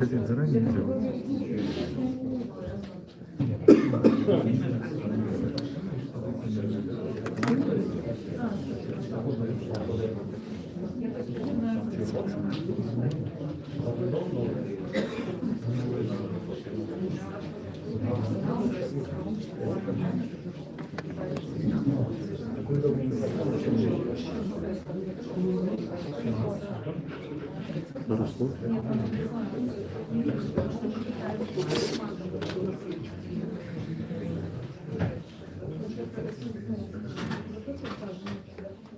Заранее не делал. Хорошо.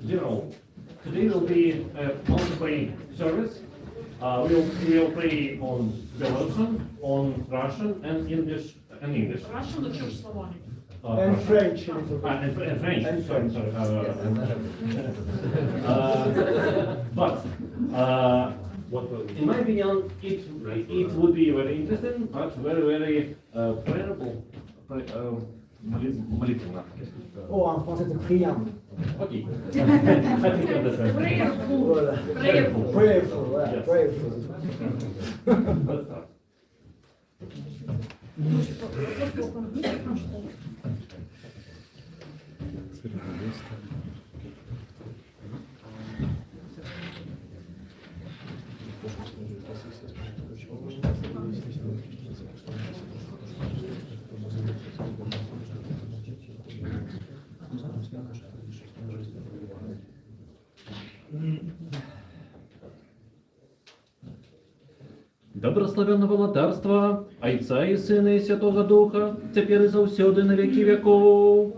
General, today will be a multiple service. We will pray on Belarusian, on Russian, and English. Russian or Church Slavonic? And French. And French. And Sorry, French. But in my opinion, it would be very interesting, but very prayerful. Молитвенно. Oh, en français, c'est priant. Okay. I think you understand. Voilà. Prayerful. Prayerful, voilà, Yes. prayerful. Let's start. Доброславенного владарства, Отца і Сина і Святого Духа, тепер і завсюди на віки віков.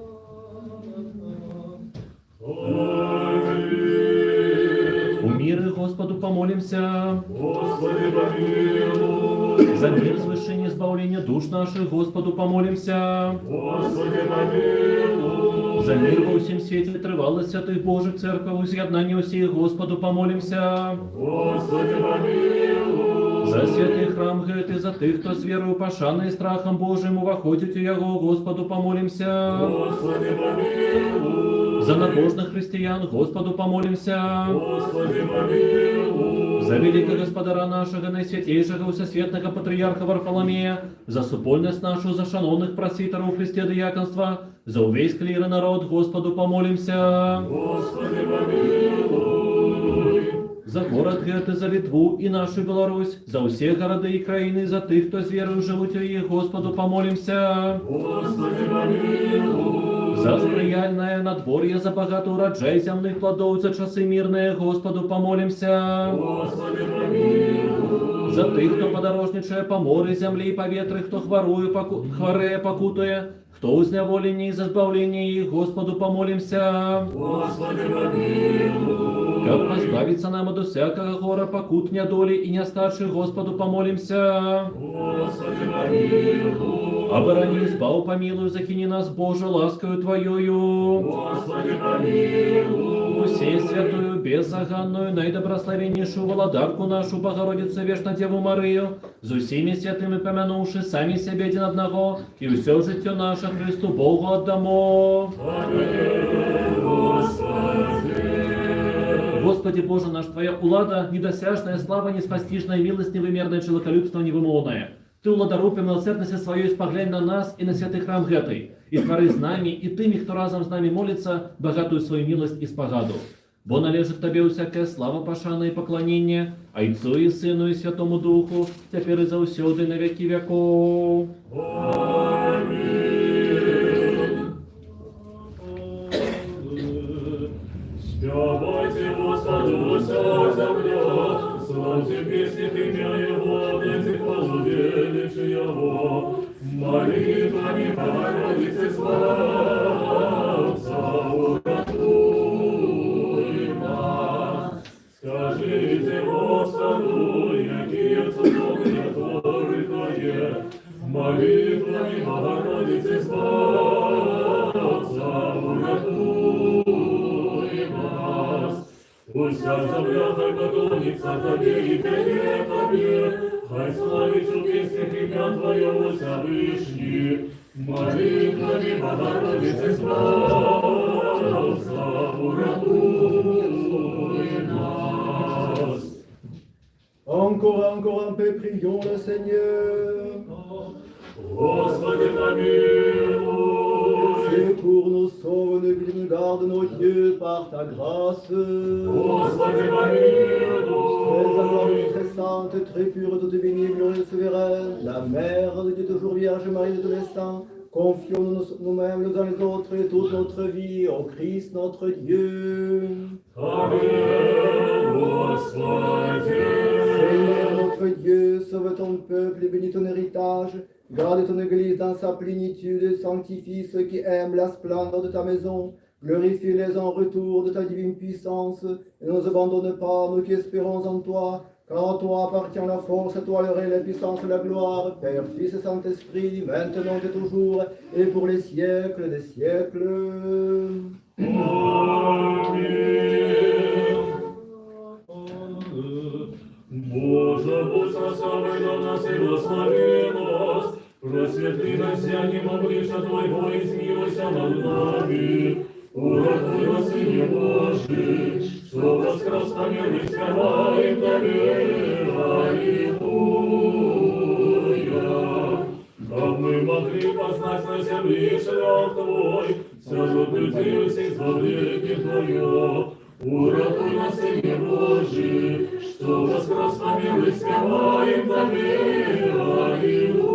У мире Господу помолимся. Господи, помилуй. За мир, свыше избавления душ наших Господу помолимся. Господи, помилуй. За мир во всем свете тривалость святых Божих церковь, изъеднание всех Господу помолимся. Господи, помилуй. За святий храм гети, за тих, хто з вірою пошани і страхом Божим воходять у Його, Господу помолимся. Господи, помилуй. За набожных христиан Господу помолимся. Господи, помилуй. За великого Господара нашего, наисвятейшего всесветного патриарха Варфоломея, за супольность нашу, за шановных просвитеров в Христе диаконства, за увесь клир и народ Господу помолимся. Господи, помилуй. За город Гети, за Литву и нашу Беларусь, за все города и краины, за тых, кто с верою живут у их, Господу помолимся. Господи, помилуй. За сприяльное надворье, за богатый урожай земных плодов, за часы мирные, Господу помолимся. Господи, помилуй. За тых, хто подорожничає по морі, землі і повітрі, хто хвореє, покутує, хто у зневоленні за збавлення їх, Господу помолимся. Господи, помилуй. Как позбавиться нам от всякого гора, покут, недоли и неостарших, Господу помолимся. Господи, помилуй. Оборони, избав, помилуй, захини нас, Боже, ласкою Твоею. Господи, помилуй. Усей святую, беззаганную, наидобрословеннейшую владарку нашу, Богородицу, вечно Деву Марию, за всеми святыми помянувши сами себе один одного, и все житье наше Христу Богу отдамо. Аминь, Господи. Господи Боже наш, Твоя улада, недосяжная слава, неспостижная милость, невымерное человеколюбство, невымолвное. Ты, уладорупи, милосердности свою, испоглянь на нас и на святый храм Гетой, и створи с нами, и тыми, кто разом с нами молится, богатую свою милость и спогаду. Бо належит Тебе всякая слава, пошана и поклонение, Отцу и Сыну и Святому Духу, теперь и завсёды на веки веков. Аминь. Спевайте Господу вся земля, славьте песни имя Его, обняйте хвалу величия Его, молитвами Богородицы славца уратуй нас. Скажите Господу, какие цудовные творы Твои, молитвами Богородицы славца уратуй нас. Пусть вся земля хай поклонится Тебе и пение Тебе, хай славит в песнях имя Твоего Всевышний, молитвами Богородицы славца уратуй нас. On encore un peu, prions le Seigneur. Господи, помилуй. Secours nos sauve, nous garde nos dieux par ta grâce. Господи, Très помилуй. agréable, très sainte, très pure, toute bénie, glorieuse, souveraine, la Mère de Dieu, toujours Vierge Marie de tous les saints, confions-nous nous-mêmes les uns les autres et toute notre vie au Christ notre Dieu. Amen, Господи. Seigneur notre Dieu, sauve ton peuple et bénis ton héritage. Garde ton Église dans sa plénitude, sanctifie ceux qui aiment la splendeur de ta maison. Glorifie-les en retour de ta divine puissance. Et ne nous abandonne pas, nous qui espérons en toi. Car à toi appartient la force, à toi le règne, la puissance et la gloire. Père, Fils et Saint-Esprit, maintenant et toujours, et pour les siècles des siècles. Боже, будь составлен на нас и благослови нас, просветли нас всяким обличья Твоего и смилуйся над нами. Уратуй нас, Сыне Божий, что воскрес помилуй, спеваем Тебе, Аллилуйя. Как мы могли познать на земле шлях Твой, созудились избавление Твое. Уратуй нас, Сыне Божий, что воскрес помилуй, спеваем Тебе, Аллилуйя.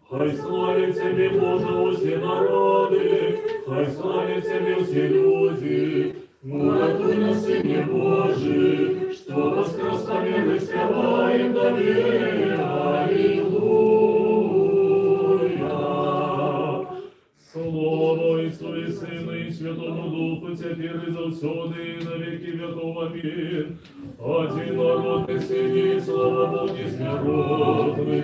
Хай славят Тебе, Боже, все народы, хай славят Тебе все люди. Уратуй нас, Сыне Божий, что воскрес помилуй, спеваем Тебе, Аллилуйя. Слава Ісу і Сину і Святому Духу, теперь и завсёды и на веки веков. Аминь. Один народ и синий, слава Богу, смиротный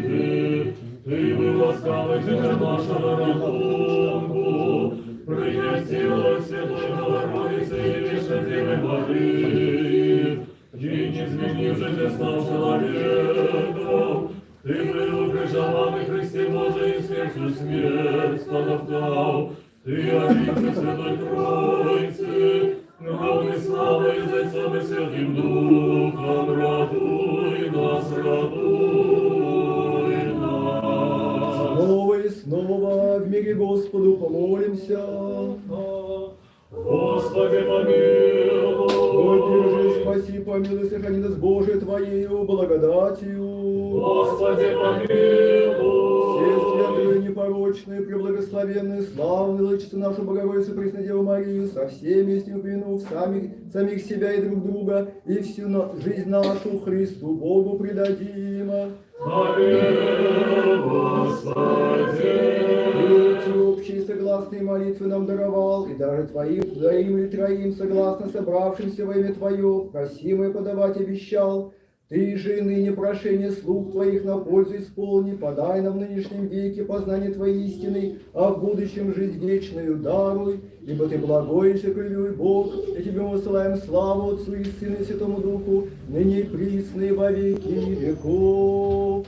Ты был ласкавый Тебе нашего рахунку, принесила Святой Богородицы и Вечно Девы Марии, и не изменив жизнь стал человеком. Ты был укрыжован и Христе Божий, и сердцу смерть подоптал. Ты обитель Святой Троицы, равный славой за Отцом и Святым Духом, радуй нас, радуй нас. Снова и снова в мире Господу помолимся. Господи, помилуй. Поддержи, спаси, помилуй, сохрани нас, Божие Твоею благодатью. Господи, помилуй. Все святые, непорочные, преблагословенные, славные, владычица нашу Богородицу, Пресную Деву Марию, со всеми с ним помянув самих себя и друг друга, и всю жизнь нашу Христу Богу предадим. Аминь, Господи. Эти общие согласные молитвы нам даровал, и даже Твоим, двоим или троим, согласно собравшимся во имя Твое, просимое подавать обещал. Ты же ныне прошение слуг Твоих на пользу исполни, подай нам в нынешнем веке познание Твоей истины, а в будущем жизнь вечную даруй, ибо Ты благой и всекрылый Бог, и Тебе мы высылаем славу Отцу и Сыну и Святому Духу, ныне и присно и во веки веков.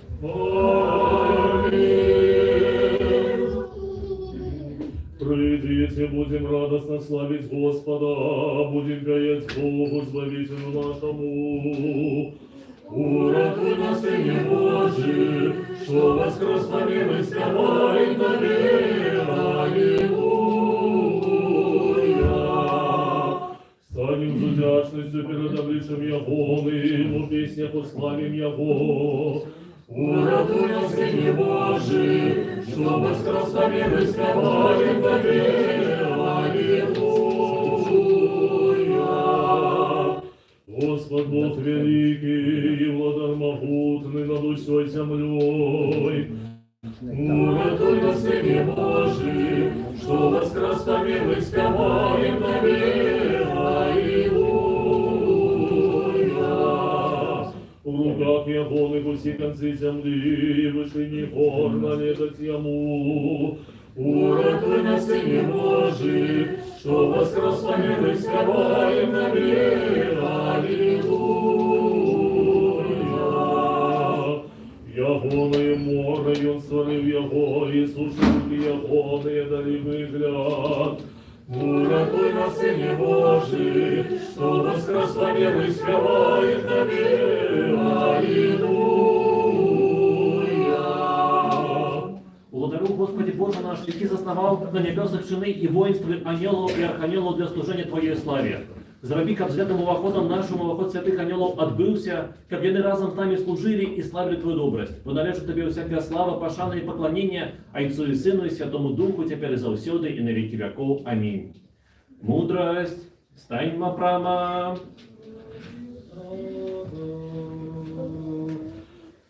Придите, будем радостно славить Господа, будем петь Богу, Избавителю нашему. Уратуй нас, Сыне Божий, что воскрес помилуй, спеваем Тебе, Аллилуйя. Станем с удячностью перед обличием Его, Ему в песнях уславим Его. Уратуй нас, Сыне Божий, что воскрес помилуй, спеваем Тебе, Аллилуйя. Господь Бог великий и владар могутный над усей землей. Уратуй нас, Сыне Божий, что воскрес помилуй, спеваем Тебе, Аллилуйя. В руках Его и все концы земли, и вышине гор налегать Ему. Уратуй нас, Сыне Божий, что воскрес помилуй, спеваем Тебе, Аллилуйя. Ягоное море, Он створив Его, и сушилки Ягоные дали вигляд. Уратуй нас, Сыне Божий, что воскрес помилуй, спеваем Тебе, Аллилуйя. Благодарю, Господи Боже наш, Ты засновал на небесах чины и воинствы ангелов и архангелов для служения Твоей славе. Зроби, как святым увоходом нашему, увоход святых ангелов отбылся, как они разом с нами служили и славили Твою добрость. Бо належит Тебе всякая слава, пошана и поклонение, Отцу и Сыну и Святому Духу, теперь и заусёды, и на веки веков. Аминь. Мудрость, стань прямо.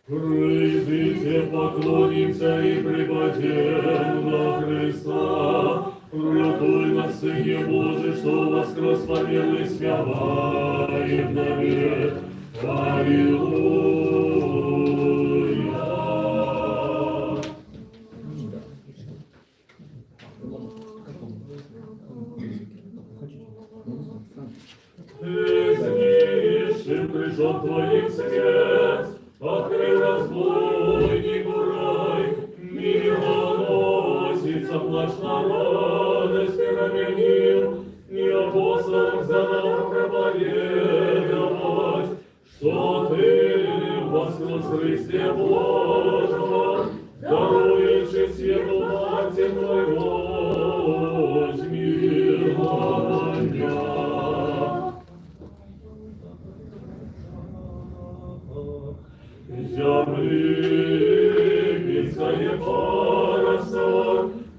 Придите, поклонимся и припадем на Христа. Ратуй нас, Сыне Божий, что воскрес помилуй, спеваем навек. Аллилуйя. Изниши пришел Твоих свет, открыл разбойнику рай, мироносица плач народность переменил, и апостолам задал проповедовать, что Ты воскрес Христе Божьего, дарующий свету Матерь Твоего, возьми Землицкая пароса,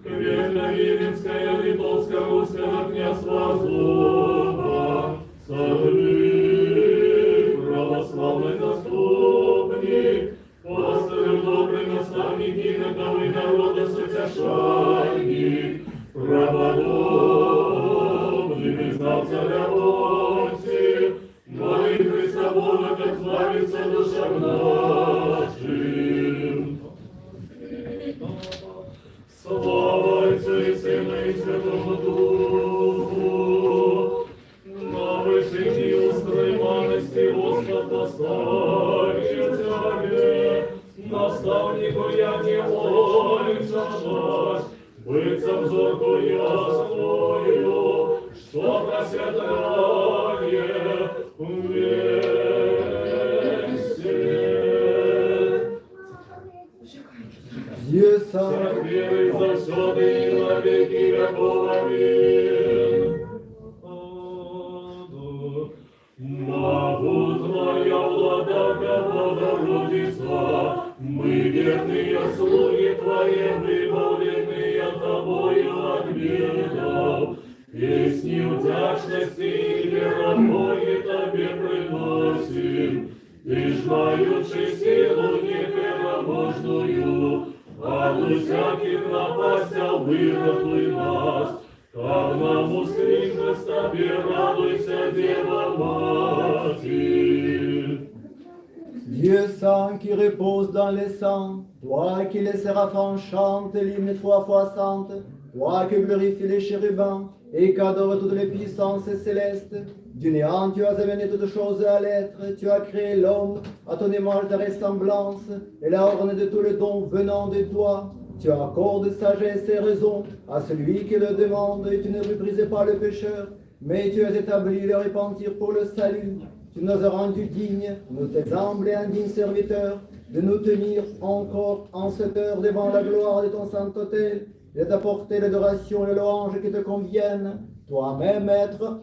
Кветно-Виленская, Литовская, Русская, княжество злоба, Царь, православный заступник, пастырь добрый, наставник, и готовый народа сутешальник, праводобный, признал царя Руси, моли Христа Бога, как славится душам нашим. Слава Отцу и Сыну и Святому Духу, на вышине устроиманости Господь поставит Тебе, наставнику я не волен шашать, быть обзорку ясною, что просветление Dieu saint, Веры завсёды и на веки веков. Аминь. Могутная владыка Богородица, мы верные слуги Твои, выбавленные Тобою от бедов, песни вдячности и веропои Тебе приносим, Ты ж даючи силу непереможную, от всяких напастей вырвай нас, как нам устриглась Тебе, радуйся, Дева Матерь. Dieu saint qui repose dans les saints, toi qui les séraphins chantent l'hymne 3 fois sainte, toi qui glorifies les chérubins et qu'adore toutes les puissances célestes, du néant tu as amené toutes choses à l'être, tu as créé l'homme à ton image de ressemblance, et l'a orné de tous les dons venant de toi. Tu accordes sagesse et raison à celui qui le demande, et tu ne reprises pas le pécheur, mais tu as établi le repentir pour le salut. Tu nous as rendus dignes, nous tes humbles et indignes serviteurs, de nous tenir encore en cette heure devant la gloire de ton saint autel, et de t'apporter l'adoration et les louanges qui te conviennent. Toi-même, Maître,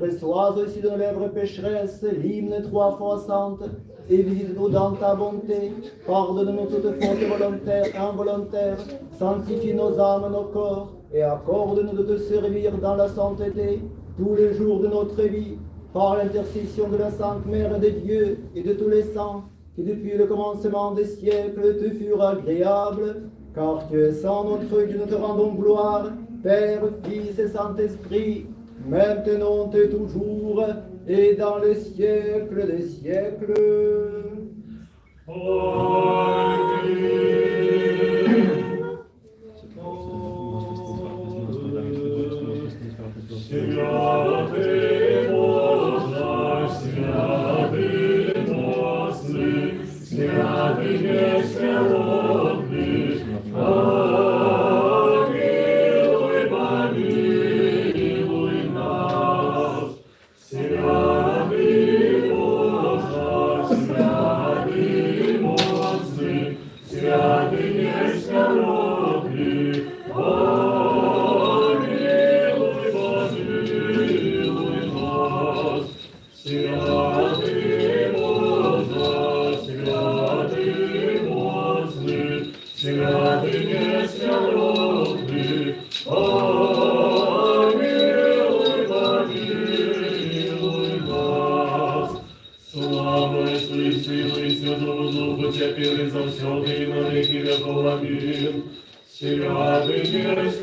reçois aussi de nos lèvres pécheresses l'hymne 3 fois sainte, et visite-nous dans ta bonté. Pardonne-nous toutes fautes volontaires et involontaires, sanctifie nos âmes, nos corps, et accorde-nous de te servir dans la sainteté tous les jours de notre vie, par l'intercession de la Sainte Mère de Dieu et de tous les saints, qui depuis le commencement des siècles te furent agréables, car tu es saint notre Dieu, nous te rendons gloire, Père, Fils et Saint-Esprit, maintenant et toujours, et dans les siècles des siècles. Святый Боже, святый мощный, святый бессмертный, помилуй, помилуй. Святого Духа, теперь и завсёды, и на веки веков. Аминь. Святый несмиренный,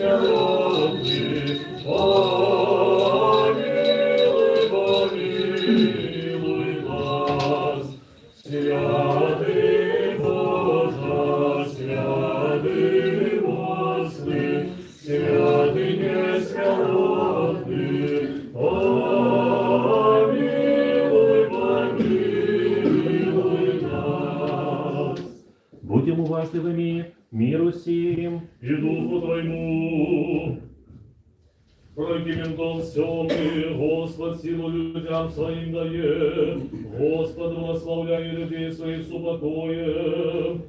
помилуй, помилуй нас. Святый Боже, святый мощный, святый несмиренный, помилуй, помилуй нас. Будем уважливыми миру сим. И духу твоему, прокиментом всем ты, Господь, силу людям своим дает, Господь, благословляй людей своих с упокоем.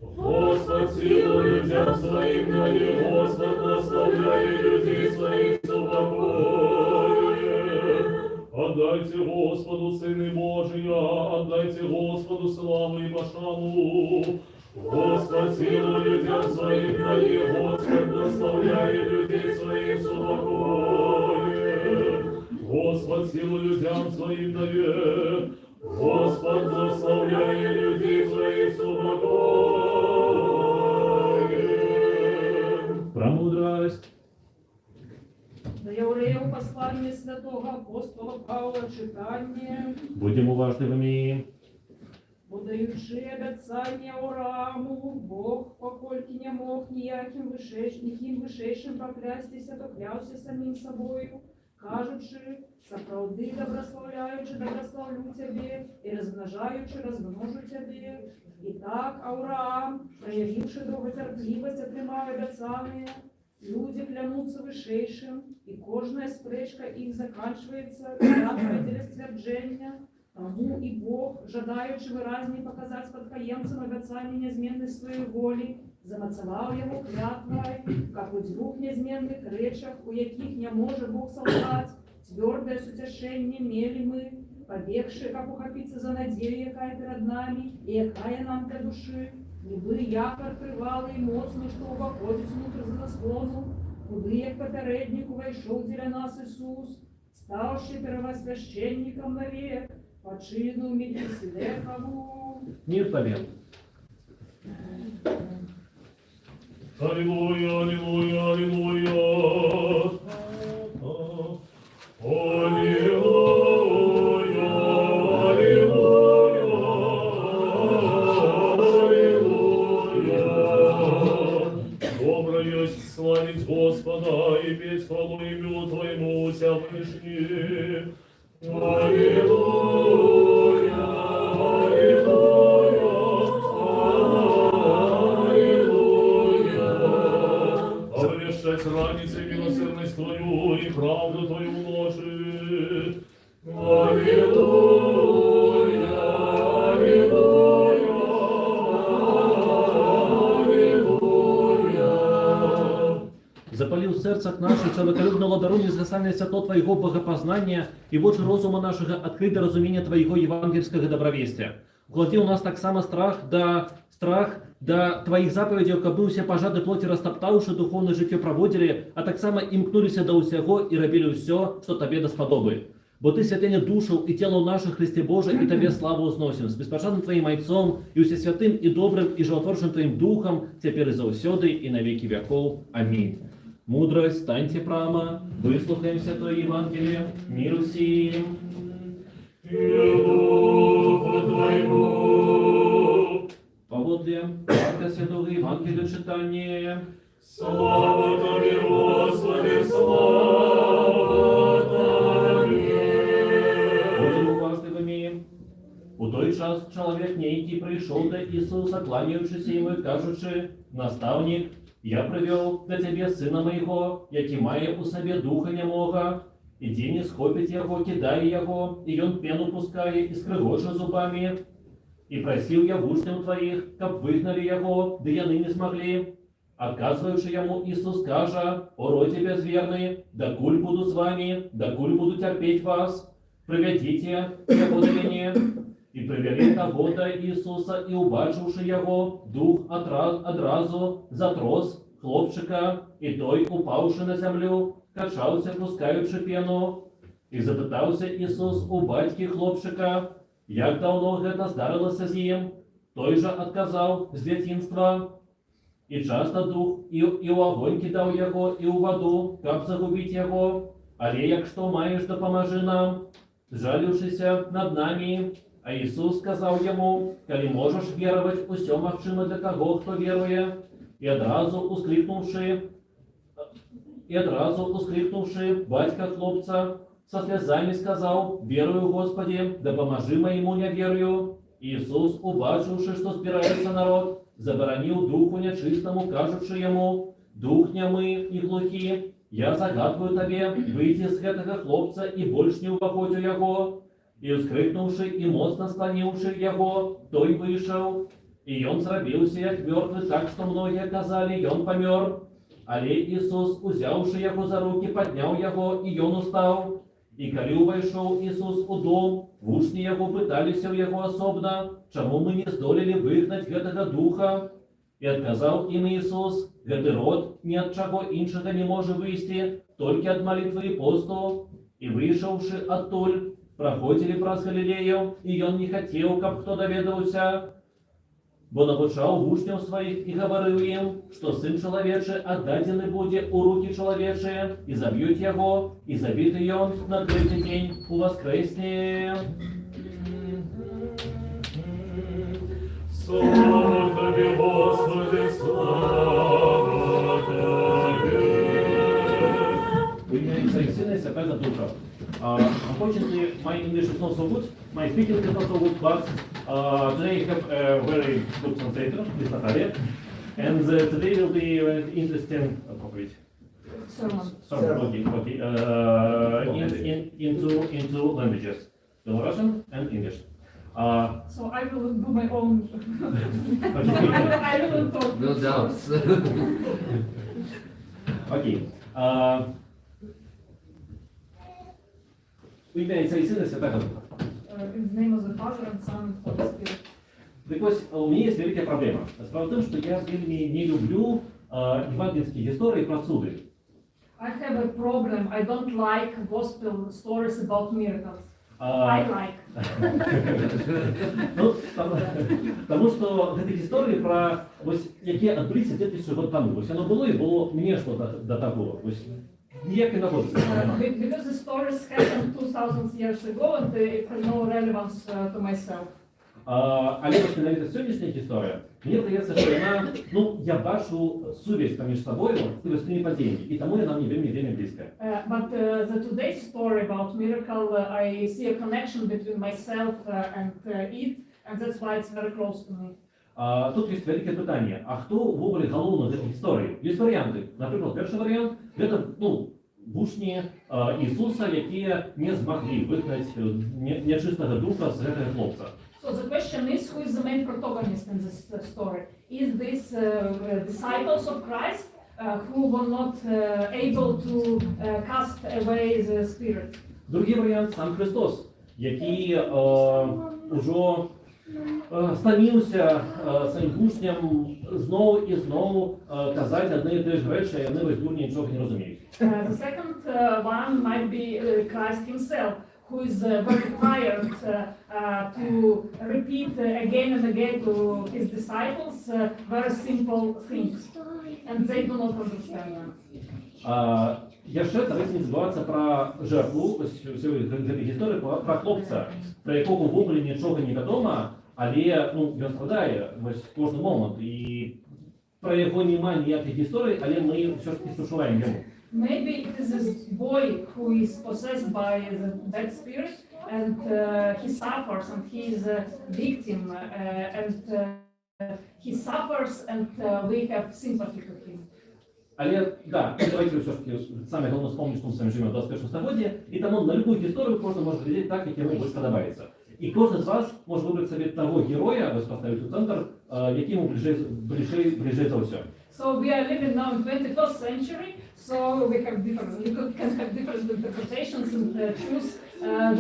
Господь, силу людям своим дает, Господь, благословляй людей своих с упокоем. Отдайте Господу, Сыны Божия, отдайте Господу славу и пошану. Господь, силу людям своим дай, Господь, благословляй людей своих с упокоем. Господь, силу людям своим дает, Господь, благословляй людей своих с упокоем. Премудрость. Да Еврею послание святого апостола Павла читание, Будем уважливыми. подаючи обіцяння Аврааму, Бог, покольки не мог ніяким вишейшим поклястися, то клявся самим собою, кажучи, справди добрословляючи, добрословлю тебе, і розмножаючи, розмножу тебе. І так Авраам, проявивши довготерпливость, отримав обіцяння. Люди клянутся вышейшим, и кожная спречка их заканчивается клятвой для ствердження. Тому і Бог, жадаючи виразні показати спадкоємцям обіцяння незмінності своєї волі, замацував його клятвою, як у двох незмінних речах, у яких не може Бог солгать, твердое сутешение мели мы, побегши, как ухопиться за надею, якая перед нами, и якая нам для души, ніби якор тривалий і моцний, що обоходить внутрь за заслону, куди, як попередник, увійшов для нас Ісус, ставши первосвященником навек, по чину Мельхиседекову. Мир побед. Аллилуйя, аллилуйя, аллилуйя. Аллилуйя, аллилуйя, аллилуйя. Добро есть славить Господа и петь хвалу имени Твоему Всевышний. Аллилуйя, аллилуйя, аллилуйя. Обвещать раницы милосердность Твою и правду Твою множит. Аллилуйя, аллилуйя, аллилуйя. Запали в сердцах наших человеколюбного дару незгасальное свято Твоего богопознания и в очи розума нашего открыто разумение Твоего евангельского добровестия. Уклади у нас так само страх, да Твоих заповедей, кабы усе пожады плоти растоптавши духовное житие проводили, а так само имкнулися до усяго и робили все, что Тебе досподобы. Бо Ты святыня душу и тело наших Христе Боже, и Тебе славу узносим, с беспощадным Твоим Отцом, и усе святым и добрым, и животворчим Твоим Духом, теперь и заусёды, и на веки веков. Аминь. Мудрость, станьте прямо, выслухаемся Твое Евангелие, миру сим. И Духу Твоему. Поводле Марка Святого Евангелия читания. Слава Тебе, Господи, слава Тебе. Будем уважливыми. У той час человек некий пришел до Иисуса, кланяючись ему и кажучи, наставник, я привел до тебе сына моего, який має у собі духа немого, іди не схопить його, кидає його, і он пену пускає, і скригоче зубами. И просил я в устах твоих, как выгнали его, да яны не смогли. Отказывающий ему Иисус скажа, о роде безверный, докуль буду с вами, докуль буду терпеть вас, приведите его до меня. И привели того до Иисуса, и убачивши его, дух одразу затрос хлопчика, и той, упавши на землю, качался, пускаючи пену. І запитався Ісус у батьки хлопчика, як давно гэта здарилося з ним. Той же отказав з дитинства. І часто дух і ў огонь кидав його, і ў воду, каб загубить його. Але якщо маєш, допоможи нам, жалівшися над нами. А Ісус сказав йому, коли можеш вірувати, усе мовчимо для того, хто вірує. І одразу ускрикнувши, батька хлопця, со слезами сказав, вірую, Господи, допоможи моєму невірою. Ісус, убачивши, що збирається народ, заборонив духу нечистому, кажучи йому, дух нямий і глухий, я загадую тобі вийти з гэтага хлопця і больш не уваходь у його. І ускрикнувши і моцно склонивши його, той вийшов. І ён зробився як мертвий, так, що многие казали, ён помер. Але Ісус, узявши його за руки, підняв його, і ён устав. І коли увайшов Ісус у дом, вучні його питалися в його особно, чому ми не здолели вигнать гэтага духа. І отказав їм Ісус, гэты род ні от чого іншого не може вийти, тільки від молитви і посту. І вийшовши оттуль, проходили праз Галилею, і ён не хотів, каб хто довідався, бо навчав учнів своїх і говорив їм, що Син Чоловічий отдадений буде у руки чоловічі, і заб'ють його, і забитий ён на третій день у воскресне. Слава Тобі, Господи, слава Тобі. В ім'я Отця і Сина і Святого Духа. Unfortunately, my English is not so good, my speaking is not so good, but today I have a very good translator, Ms. Natalia, and today will be an interesting topic. Sermon. Okay. Into languages, Belarusian and English. So I will do my own. I will talk. No doubts. Okay. В ім'я Отця і Сина і Святого Духа. In the name of the Father and Son and Holy Spirit. Так ось, у меня есть великая проблема. Справа в том, что я вельми не люблю евангельские истории про цуды. I have a problem. I don't like gospel stories about miracles. I like. Ну, тому що ці історії про ось які відбулися 2000 років тому. Ось воно було і було мені що до того. Ось ніякої нагоди. Because the stories happened 2000 years ago and it has no relevance to myself. Але ось навіть сьогоднішня історія, мені здається, що вона, ну, я бачу сувязь поміж собою і весні падіння, і тому вона мені вельми близька. But the today's story about miracle, I see a connection between myself and it, and that's why it's very close to me. Тут є велике питання, а хто в ogóle головний в цій історії? Є варіанти. Наприклад, перший варіант – це, ну, учні Ісуса, які не змогли вигнати нечистого духа з цього хлопця. So the question is, who is the main protagonist in this story? Is this disciples of Christ who were not able to cast away the spirit? Другий варіант – сам Христос, який уже стомився своїм учням знову і знову казати одне і те ж речі, і вони ось дурні нічого не розуміють. The second one might be Christ himself, who is very tired to repeat again and again to his disciples very simple things, and they do not understand them. Яшчэ давайте не забывацца пра жертву, гэтай гісторыі пра хлопца, пра якога ўвогуле нічога не вядома, але ну, ён страдае вось кожны момант, і пра яго няма ніякай гісторыі, але мы ўсё ж таки спачуваем яму. Maybe it is this boy who is possessed by the bad spirit, and he suffers, and he is a victim, and he suffers, and we have sympathy to him. Але, да, давайте все ж таки саме головне вспомнити, що ми самі живемо в 21 столітті, і тому на любую історію кожен може глядіти так, як йому більше подобається. І кожен з вас може вибрати собі того героя, ось поставити у центр, який йому ближче за все. So we are living now in 21st century, so we can have different interpretations and choose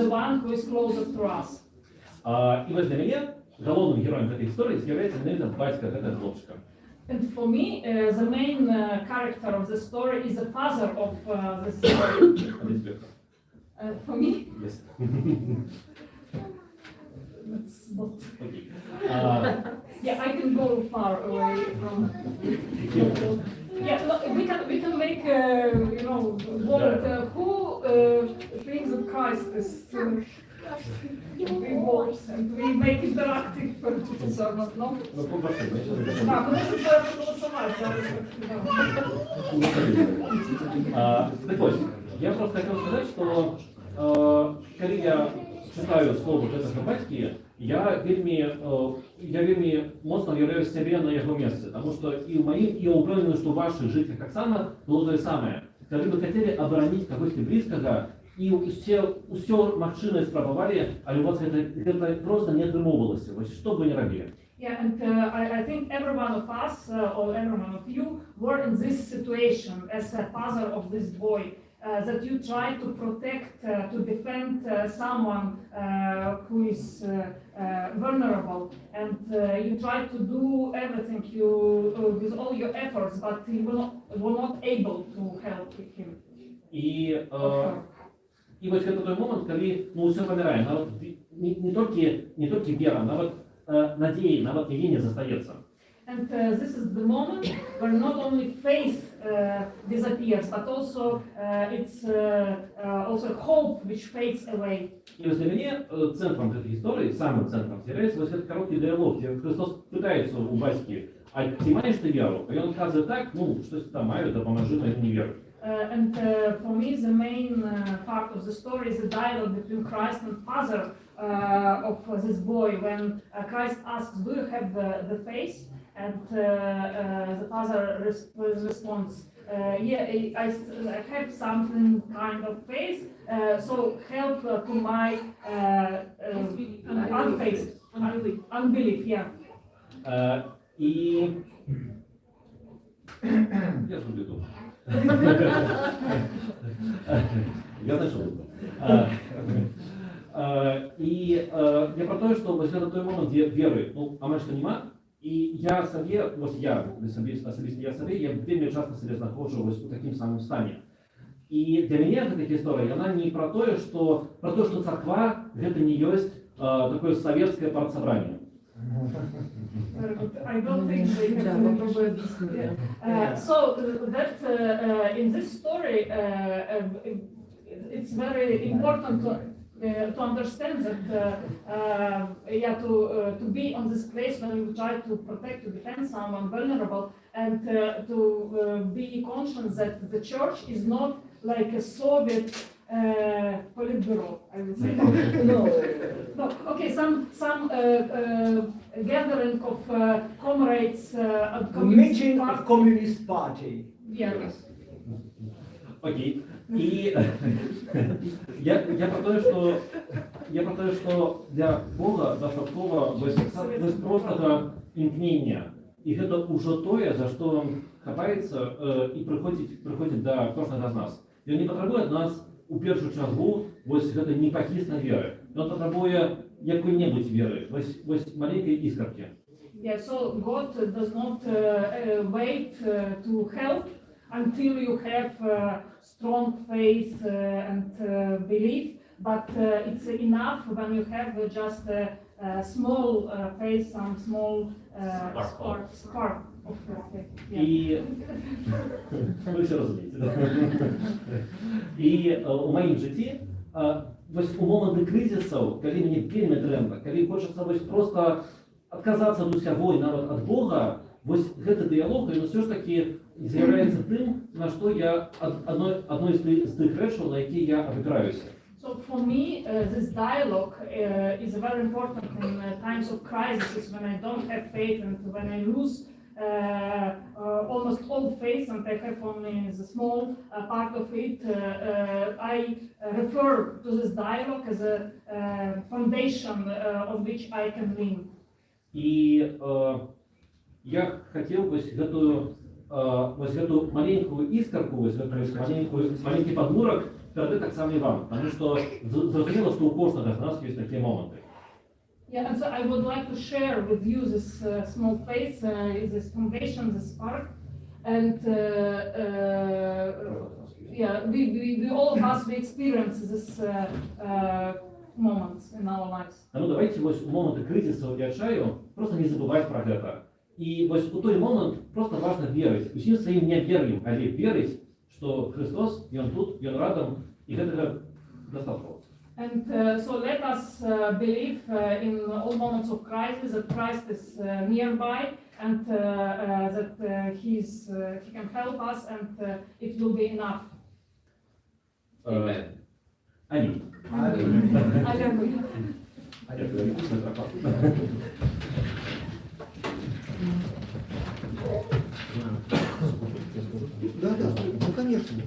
the one who is closer to us. І ось для мене головним героєм цієї історії є батько цього хлопчика. And for me, the main character of the story is the father of the story. For me, Yes. it's not. Okay. Yeah, I can go far away from. Yeah, look, we can make vote. Who thinks that Christ is we vote and we make interactive sermon, no? Ну, попрошу, значит, Да, потому что проголосовать Так ось, я просто хотел сказать, что когда я читаю слово гэтага бацькі, я вельмі моцна уяўляю сябе на яго месцы, потому что и в моим, и я упэўнены, что у ваших жыццях таксама было тое самае. Калі вы хотели оборонить кагосьці блізкага, і ўсё магчымае спрабавалі, але у вас гэта просто не атрымоўвалася. Вось што б вы не рабілі? Yeah, and I think every one of us, or every one of you, were in this situation as a father of this boy, that you try to protect, to defend someone who is vulnerable, and you try to do everything with all your efforts, but you were not able to help him. І вось гэта той момант, калі ўсё памірае, нават не толькі вера, нават надзеі, нават яе не застаецца. And this is the moment where not only faith disappears, but also it's also hope which fades away. І вось для мяне цэнтрам гэтай гісторыі, самым цэнтрам з'яўляецца вось гэты кароткі дыялог, дзе Христос пытаецца ў бацькі: а ці маеш ты веру? І ён адказвае: так, штось там маю, дапамажы маю не веру. And for me, the main part of the story is the dialogue between Christ and Father of this boy. When Christ asks, "Do you have the faith?" and the Father responds, "Yeah, I have something kind of faith. So help to my unbelief." Yeah. І я зроблю тут. Я знайшов. І я про те, що ось це той момент, де віри, амаль що нема, і я собі, ось я, особисто я собі, я вельми часто себе знаходжу ось у таким самым стані. І для мене гэта гісторія, вона не про те, що церква гэта не ёсць такое советское партсобрание. I don't think they have so that in this story it's very important to understand that to be on this place when you try to protect, to defend someone vulnerable, and to be conscious that the church is not like a Soviet Politburo, I would say. No, okay, some gathering of comrades Meeting of Communist Party. Yes. Окей. И я про то, что для Бога достатково без простого імкнення. І гэта ўжо тое, за што он хапаецца і прыходзіць да кожнага з нас. Ён не патрабуе ад нас у першую чаргу вось гэта непахіснай веры. Ён патрабуе якой-небудзь веры, вось маленькай іскаркі. Yeah, so God does not wait to help until you have strong faith and belief, but it's enough when you have just a small faith, some small spark of faith. І ви все розумієте. І у моїм житті вось у моменти кризисів, коли мені вельми треба, коли хочеться вось просто отказаться від усього і навіть від Бога, вось гэты дыялог, він все ж таки з'являється тим, на що я одной з тих речей, на які я опираюся. So for me, this dialogue is very important in times of crisis, when I don't have faith and when I lose almost all faith and I have only the small part of it. I refer to this dialogue as a foundation on which I can lean. І я хотів ось гэту маленькую іскарку, маленький падмурак передати так само і вам, тому що зрозуміло, що у кожного з нас є такі моменти. Yeah, and so I would like to share with you this small faith, this foundation, this spark, and we all of us, we experience this moments in our lives. А ну давайте вось у моманты крызісу дзячаю просто не забываць пра гэта. І вось у той момант просто важна верыць. Усім сваім не вер'ем, але верыць, што Христос, Ён тут, Ён радам, і гэтага дастаткова. And so let us believe in all moments of crisis that Christ is nearby and that He can help us and it will be enough. Амінь. Амінь. Аллилуйя. Дякую. Да, ну конечно.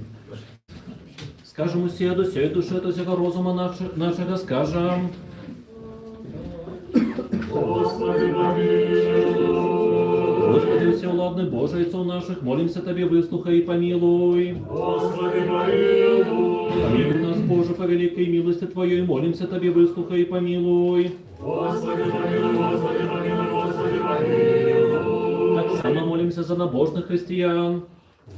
Скажем усе до сей души, до сего розума нашего скажем. Господи, помилуй. Господи, всевладный Боже, Отцов наших, молимся Тебе, выслухай и помилуй. Господи, помилуй. Помилуй нас, Боже, по великой милости Твоей, молимся Тебе, выслухай и помилуй. Господи, помилуй, Господи, помилуй, Господи, помилуй. Так само молимся за набожных христиан.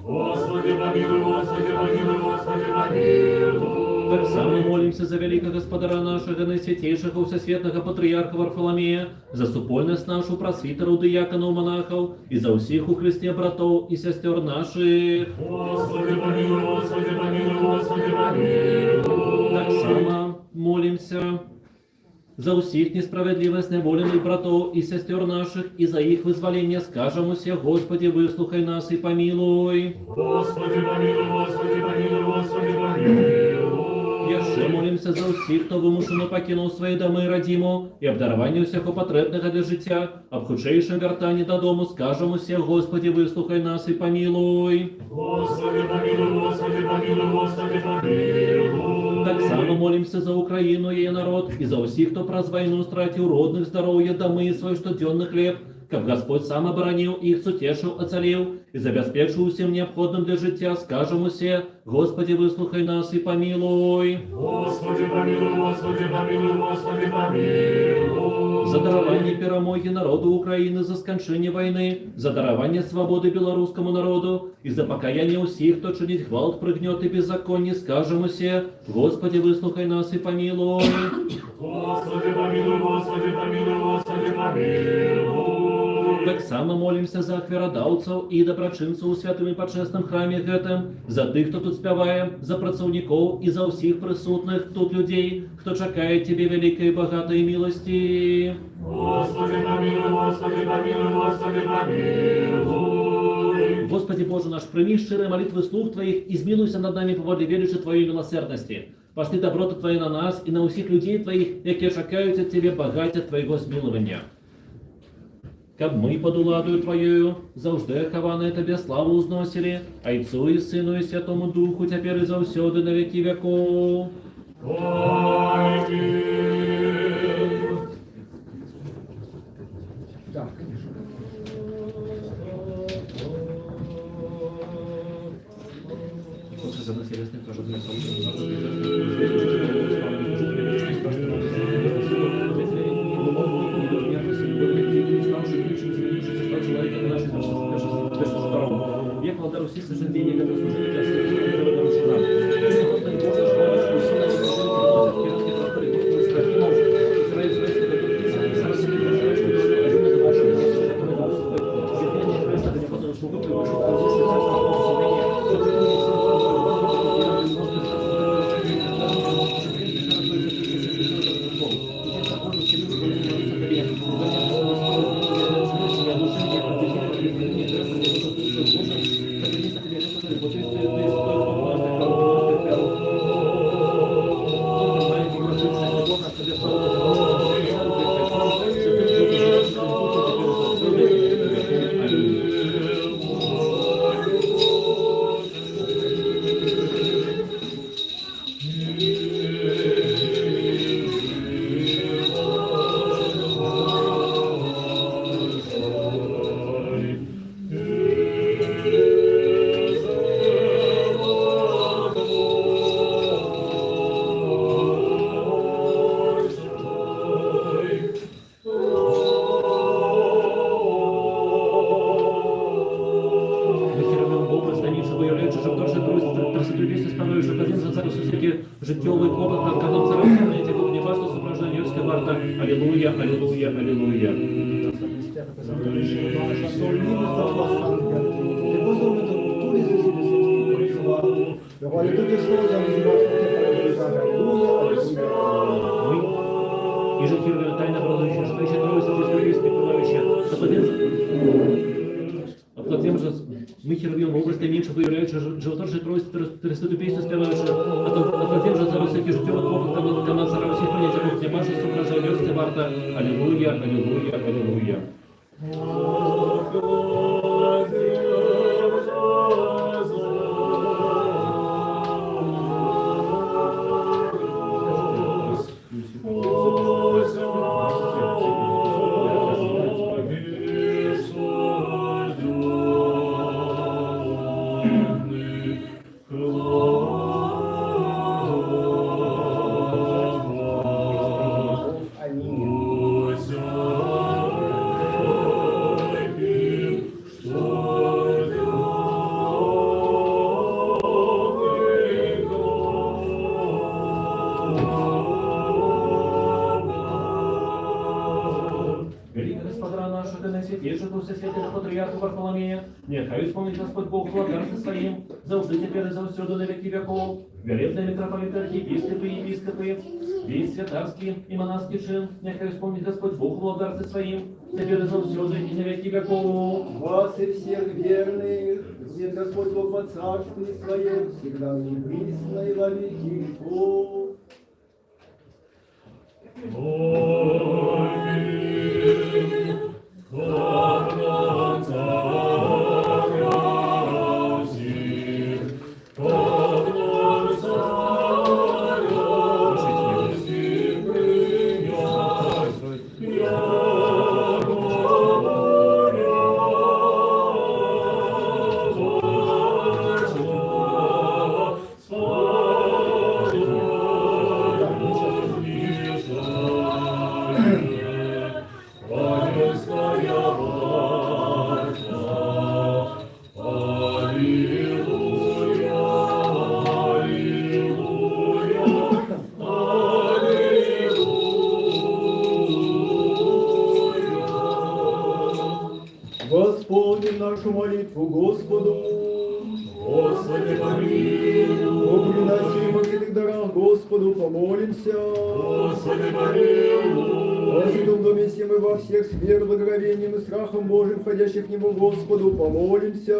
Господи, помилуй, Господи, помилуй, Господи, помилуй. Так само молимся за великого Господара нашего, наисвятейшего Всесветного Патриарха Варфоломея, за супольность нашу просвитеру, диаконов, монахов, и за всех у Христе братов и сестер наших. Господи, помилуй, Господи, помилуй, Господи, помилуй. Так само молимся за всех несправедливо сневоленных братов и сестер наших, и за их вызволение скажем усе, Господи, выслухай нас и помилуй. Господи, помилуй, Господи, помилуй, Господи, помилуй. Еще молимся за всех, кто вимушено покинув свої доми родиму, і обдарування всього потребного для життя, об худшейшем вертанні додому скажем усе, Господи, выслухай нас и помилуй. Господи, помилуй, Господи, помилуй, Господи, помилуй. Так само молимся за Украину и ее народ, и за всех, кто праз войну стратил родных, здоровье, домы и свой штоденный хлеб, как Господь сам оборонил их, сутешил, оцелил, и забеспечил всем необходным для життя, скажем усе, Господи, выслухай нас и помилуй. Господи, помилуй, Господи, помилуй, Господи, помилуй. За дарование перемоги народу Украины, за скончение войны, за дарование свободы белорусскому народу, и за покаяние усіх, кто чинить гвалт, пригнет и беззаконие, скажем усе, Господи, выслухай нас и помилуй. Господи, помилуй, Господи, помилуй, Господи, помилуй. Так само молимся за ахверодавцев и доброчинцев у святым и почестном храме гэтым, за тых, кто тут спяває, за працовников и за всіх присутных тут людей, кто чакає Тебе великой и богатой милости. Господи, помилуй, Господи, помилуй, Господи, помилуй. Господи Боже наш, прими щирые молитвы слух Твоих и змилуйся над нами по воле величия Твоей милосердности. Пошли доброты Твои на нас и на всіх людей Твоих, які чакають от Тебе багаття Твоего смилования. Каб мы под уладою Твоею завжди хаваное Тебе славу узносили, Отцу и Сыну и Святому Духу, теперь и завсёды на веки веков. Аминь. Да, конечно. За населенных прожитых Я благодарю всех сожалений, которые служили для Боже, Святую Песню співаючи, Владимир же царю всякие життєвий опыт, там, как нам царю хранить, как не важно, сопровождение Юрская варта. Аллилуйя, аллилуйя, аллилуйя. И же Кирилл тайно образующий, что еще трое соответствующие припевающие. Оплатим же мы Херувим в области меньше выявляющие животоржие тройство трясутую песню спевающие. Оплатим же за всякие житевый опыт, команд цара всех понятий, как не маша, соображая Юрская варта. Аллилуйя, аллилуйя, аллилуйя. Патриарха Варфоломея, нехай исполнит Господь Бог благодарством своим, завжди теперь и завсюду на веки веков, веребные митрополиты, архиепископы и епископы, весь святарский и монашеский чин, нехай исполнит Господь Бог благодарством своим, теперь и завсюду и на веки веков. Вас и всех верных, нет Господь Бог во царстве своем, всегда и присно и во веки веков. Восполним нашу молитву Господу. Господи, помилуй. О приносимых святых дарах Господу помолимся. Господи, помилуй. О святом доме всем и во всех сфер благоговением и страхом Божьим, входящих к Нему Господу, помолимся.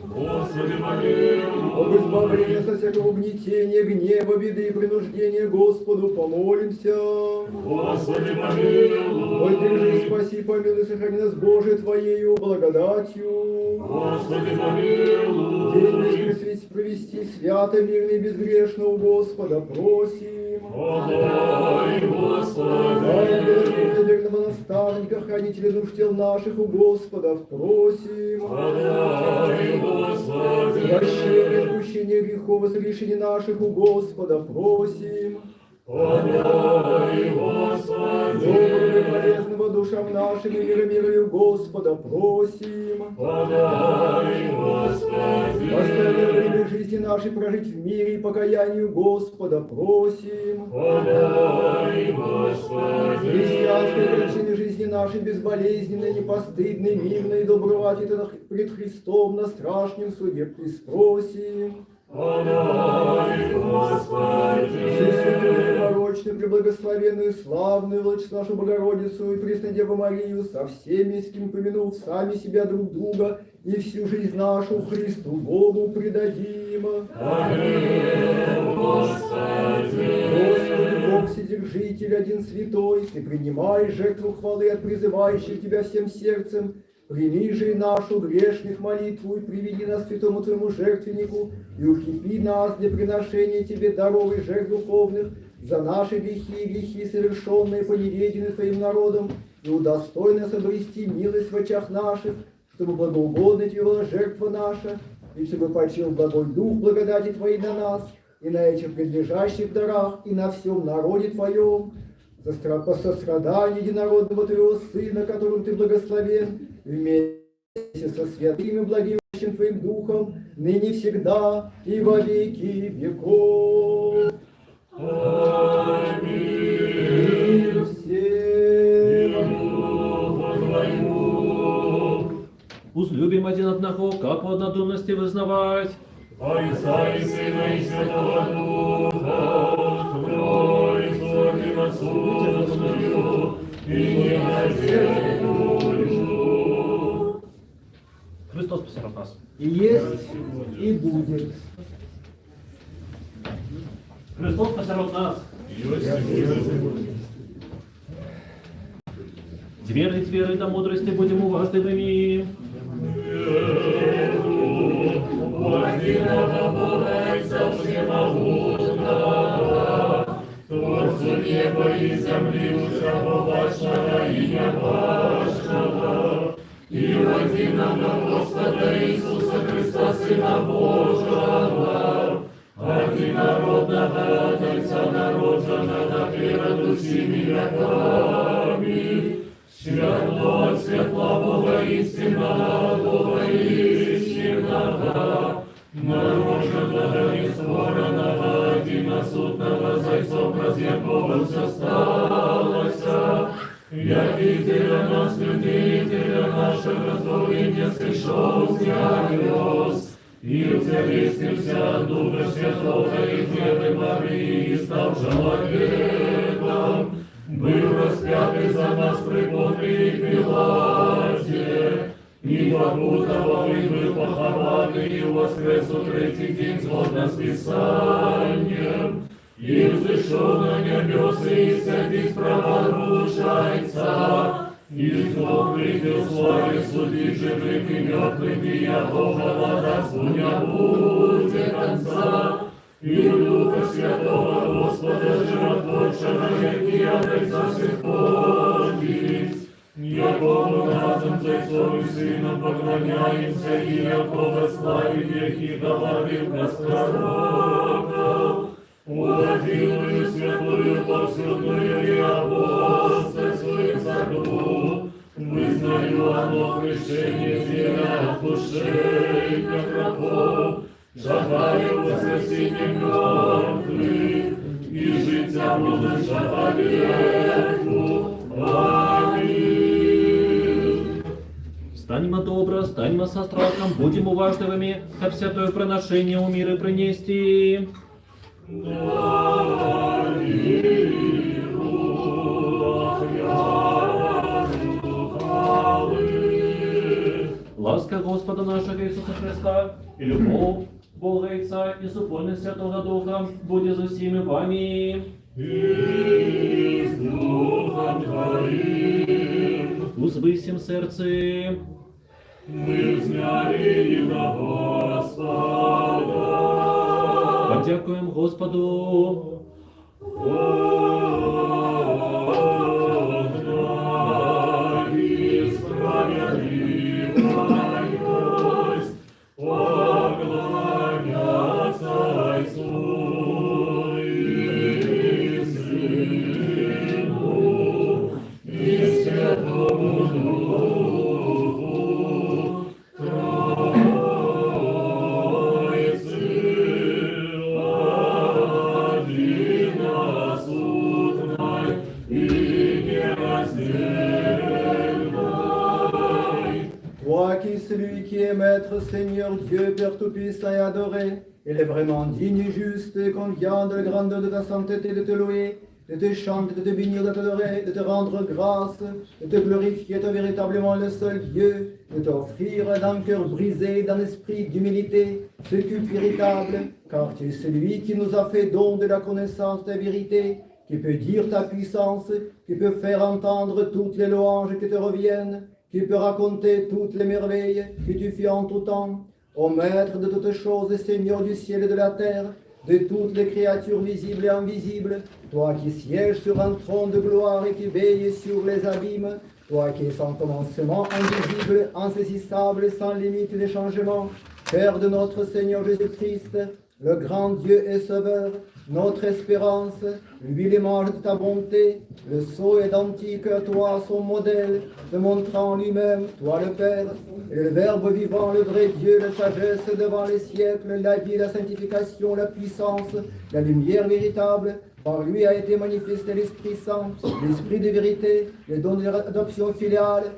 Господи, помилуй. Об избавлении со всякого угнетения, гнева, беды и принуждения Господу, помолимся. Господи, помилуй. Ой, держи, спаси, помилуй, сохрани нас, Боже, Твоею благодатью. Господи, помилуй. День весь провести свято, мирно и безгрешно у Господа просим. Подай, Господи. Дай верного наставника, хранителя душ тел наших у Господа просим. Подай, Господи. Прощение, отпущение грехов, разрешение наших у Господа просим. Подай, Господи. Доброго и полезного душам нашим и мирою Господа просим. Подай, Господи. Остальное время жизни нашей прожить в мире и покаянию Господа просим. Подай, Господи. Христианской кончины жизни нашей безболезненной, непостыдной, мирной и добровательной пред Христом на страшном суде приспросим. Подай, Господи. Всесвятую, непорочную, преблагословенную, славную, влачь нашу Богородицу и Преснодеву Марию, со всеми, с кем помянув сами себя друг друга, и всю жизнь нашу Христу Богу предадим. Аминь, Господи. Господи, Бог Вседержитель, один святой, Ты принимаешь жертву хвалы от призывающих Тебя всем сердцем, прими же и нашу грешных молитву и приведи нас к святому Твоему жертвеннику и укрепи нас для приношения Тебе даров и жертв духовных за наши грехи и грехи, совершенные по неведению Твоим народом, и удостой нас обрести милость в очах наших, чтобы благоугодна Тебе была жертва наша, и чтобы почил благой Дух благодати Твоей на нас, и на этих предлежащих дарах, и на всем народе Твоем, по состраданию единородного Твоего Сына, которым Ты благословен, вместе со святыми благими Твоим Духом, ныне всегда и во веки веков. Аминь. Всем. Узлюбим один одного, как в однодумности вызнавать. Отца и Сына и Святого Духа, Троицу одиносущную и нераздельную. Христос посеред нас. И есть, и будет. Христос посеред нас. Твердить верой до мудрости будем уваждывыми. Творцу неба и земли, всего вашего и неважного, и единого Господа Иисуса Христа, Сына Божьего, одинородного от Отца народженного прежде всеми веками, светло от светла Бога истинного, Бога истинного, народженного и створенного, единосутного, зайцом разъебого все сталося, явителя нас, любителя нашего здоровья, сошел с небес, и вселился от Духа Святого и Девы Марии, и стал человеком, был распятый за нас при Понтии Пилате, и покутовал, и был похоронен, и воскрес у третий день, згодно с Писанием, и взошел на небеса, и садись праворучайца, и снова придет в славе судить живых и мертвых, и Яхова царству не будет конца. И Духа Святого Господа животворчего веки отца сходить. Якому разом с Отцом и Сыном поклоняемся, и Якова славим веки, говорил пророков. Удивную, святую, повсюдную и апостольскую церкву, вызнаю оно крещение зеля отпущения грехов, шагаю воскресенье мертвых, и життя будущего веку. Аминь. Станемо добро, станемо со страхом, будем уважливыми, как святое приношение у мира принести. Ласка Господа нашего Иисуса Христа и любовь Бога Отца и супольность Святого Духа будет за всеми вами. И с Духом Твоим Узвысим сердце. мы взяли на Господа. Подякуем Господу. И справедливость поклоняться Отцу и Сыну и Святому Духу, Троицы одиносутной и нераздельной. Toi qui es celui qui est Maître, Seigneur, Dieu, Père Tout-Puissant et adoré, il est vraiment digne et juste et convient de la grandeur de ta sainteté de te louer, de te chanter, de te bénir, de t'adorer, de te rendre grâce, de te glorifier, toi véritablement le seul Dieu, de t'offrir d'un cœur brisé, d'un esprit d'humilité, ce culte véritable, car tu es celui qui nous a fait don de la connaissance de ta vérité, qui peut dire ta puissance, qui peut faire entendre toutes les louanges qui te reviennent, qui peut raconter toutes les merveilles que tu fais en tout temps. Ô Maître de toutes choses, Seigneur du ciel et de la terre, de toutes les créatures visibles et invisibles, toi qui sièges sur un trône de gloire et qui veilles sur les abîmes, toi qui es sans commencement, invisible, insaisissable, sans limite de changement, Père de notre Seigneur Jésus-Christ, le grand Dieu et Sauveur, notre espérance, lui l'image de ta bonté, le sceau identique à toi, son modèle, te montrant lui-même, toi le Père, et le Verbe vivant, le vrai Dieu, la sagesse devant les siècles, la vie, la sanctification, la puissance, la lumière véritable. Par lui a été manifesté l'Esprit Saint, l'Esprit de vérité, le don de l'adoption filiale,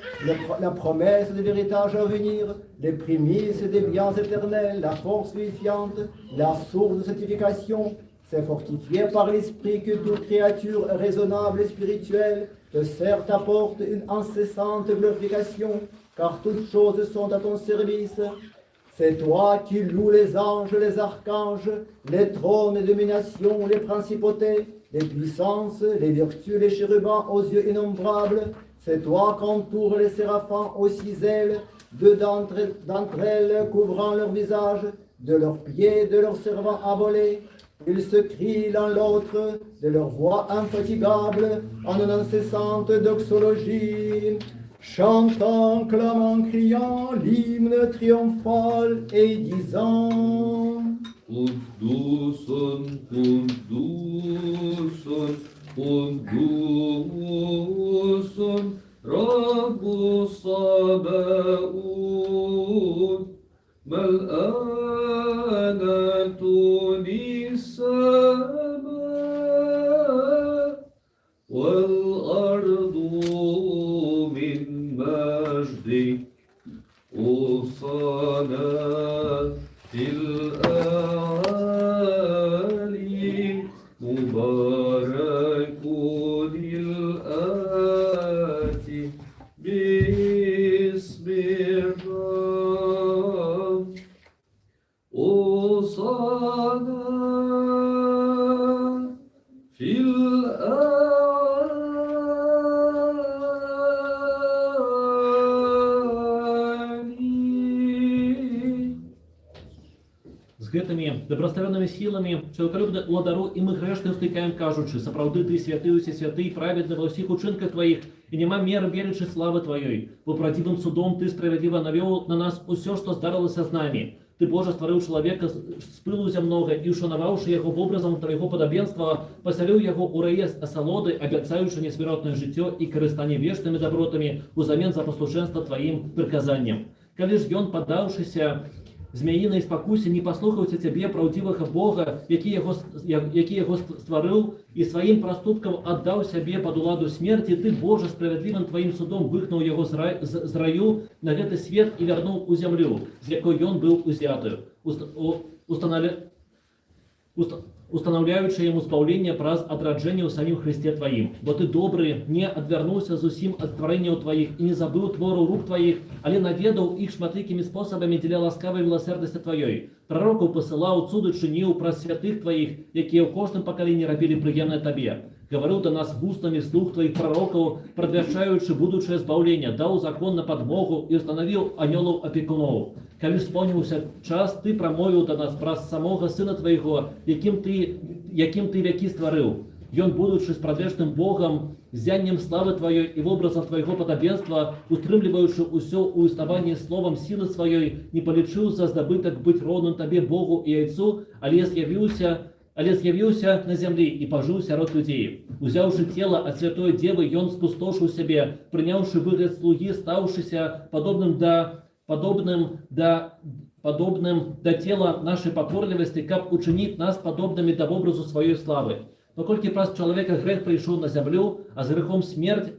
la promesse de l'héritage à venir, les prémices des biens éternels, la force vivifiante, la source de sanctification. C'est fortifié par l'Esprit que toute créature raisonnable et spirituelle te sert, t'apporte une incessante glorification, car toutes choses sont à ton service. C'est toi qui loues les anges, les archanges, les trônes, les dominations, les principautés, les puissances, les vertus, les chérubins aux yeux innombrables. C'est toi qu'entourent les séraphins aux 6 ailes, deux d'entre elles couvrant leur visage, de leurs pieds, de leurs servants abolés. Ils se crient l'un l'autre de leur voix infatigable en une incessante doxologie, chantant, clamant, criant l'hymne triomphal et disant Quddus, Quddus, Quddus, Rabbus Sabaoth, ملآنة للسماء والأرض من مجدك أوصانا في الأعالي مبارك الآتي باسم الرب أوصانا في З гэтымі добраставёнымі сіламі чалавекалюбны уладару і мы грэшны ўстыкаем, кажучы: сапраўды ты святы ўсе святы і праведны ва ўсіх учынках тваіх, і няма меры велічы славы тваёй. Бо правдзівым судом ты справядліва навёў на нас усё, што здарылася з намі. Ты, Боже, стварыў чалавека з пылу зямнога і, ушанаваўшы яго вобразам твайго падабенства, пасяліў яго ў раі асалоды, абяцаючы несмяротнае жыццё і карыстанне вечнымі дабротамі ўзамен за паслушэнства тваім прыказанням. Калі ж ён, паддаўшыся змяінай спакусе, не паслухаўся цябе, праўдзівага Бога, які яго стварыў, і сваім праступкам аддаў сябе пад уладу смерці, ты, Боже, справядлівым тваім судом выгнаў яго з раю на гэты свет і вярнуў у зямлю, з якой ён быў узяты, устанаўляючы яму спаўленне праз адраджэнне ў самім Хрысце тваім. Бо ты добры, не адвярнуўся зусім ад стварэнняў тваіх і не забыў твораў рук тваіх, але наведаў іх шматлікімі спосабамі дзеля ласкавай міласэрнасці тваёй. Прарокаў пасылаў, цуды чыніў праз святых тваіх, якія ў кожным пакаленні рабілі прыемнае табе. Гаварыў да нас вустамі слух тваіх прарокаў, прадвяшчаючы будучае збаўленне, даў закон на падмогу і устанавіў анёлаў апекуноў. Калі спомніўся час, ты прамовіў да нас праз самога сына твайго, якім ты вякі стварыў. Ён, будучы спрадвечным Богам, ззяннем славы тваёй і вобразам твайго падабенства, устрымліваючы ўсё ў існаванні словам сілы сваёй, не палічыў за здабытак быць роўным табе Богу і Айцу, але з'явіўся на зямлі і пажыў сярод людзей. Узяўшы цела ад святой Девы, ён спустошыў сябе, прыняўшы выгляд слугі, стаўшыся падобным да тела нашай пакорлівасці, каб учыніць нас падобнымі да вобразу сваёй славы. Паколькі праз чалавека грэх прыйшоў на зямлю, а з грэхом смерць,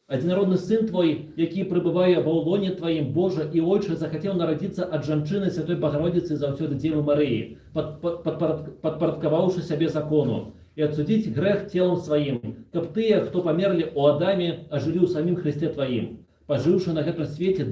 адзінародны сын твой, які прыбывае ва ўлоне тваім, Божа і Ойча, захацеў нарадзіцца ад жанчыны святой Багародзіцы заўсёды Дзевы Марыі, падпарадкаваўшы сябе закону, і адсудзіць грэх целам сваім, каб тыя, хто памерлі ў Адаме, ажылі ў самім Хрысце тваім. Пажыўшы на гэтым свеце,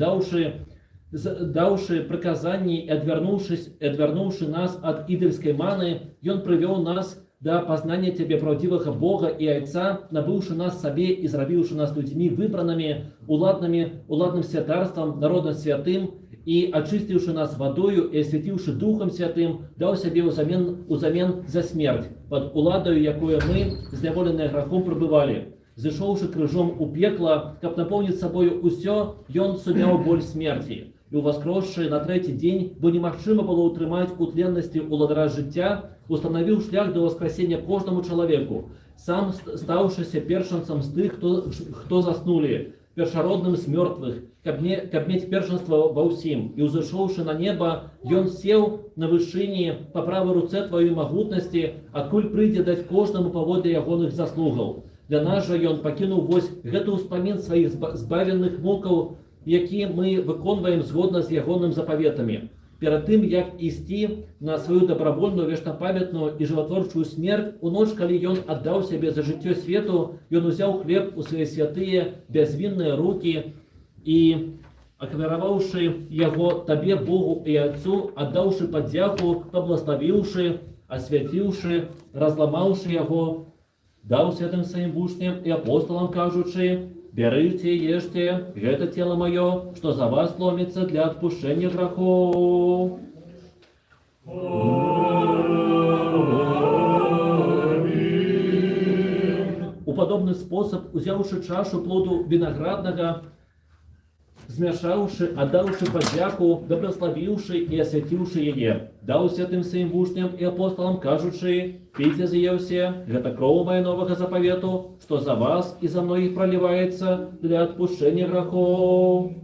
даўшы прыказанні і адвярнуўшы нас ад ідальскай маны, ён прывёў нас да пазнання цябе, праўдзівага Бога і Айца, набыўшы нас сабе і зрабіўшы нас людзьмі выбранымі, уладным святарствам, народам святым, і ачысціўшы нас вадою і асвяціўшы Духам Святым, даў сябе ўзамен за смерць, пад уладаю, якое мы, зняволеныя грахом, прыбывалі. Зышоўшы крыжом у пекла, каб напоўніць сабою ўсё, ён суняў боль смерці. і уваскросши на третій день, бо немагчыма было утрымаць у тленнасці уладара жыцця, устанавіў шлях да воскресення кожнаму чалавеку, сам стаўшыся першанцам з тых, хто заснулі, першародным з мёртвых, каб мець першанства ва ўсім, і ўзышоўшы на неба, ён сеў на вышыні па правай руцэ тваёй магутнасці, адкуль прыйдзе даць кожнаму паводле ягоных заслугаў. Для нас жа ён пакінуў вось гэты ўспамін сваіх збавленых мукаў, які мы выконваем згодна з ягоным запаветамі. Перад тым, як ісці на сваю дабравольную, вечнапамятную і жыватворчую смерць, у ноч, калі ён аддаў сябе за жыццё свету, ён узяў хлеб у свае святыя, бязвінныя рукі і, аквяраваўшы яго табе, Богу і Отцу, аддаўшы падзяку, паблагаславіўшы, асвяціўшы, разламаўшы яго, даў святым сваім вучням і апостолам, кажучы: «Бярыце, ешце, гэта цела маё, што за вас ломіцца для адпушчэння грахоў». У падобны спосаб, узяўшы чашу плоду вінаграднага, змяшаўшы, аддаўшы падзяку, дабраславіўшы і асвяціўшы яе, даў святым сваім вучням і апостолам, кажучы: «Піце з яе ўсе, гэта кроў мая новага запавету, што за вас і за многіх проліваецца для адпушчэння грахоў».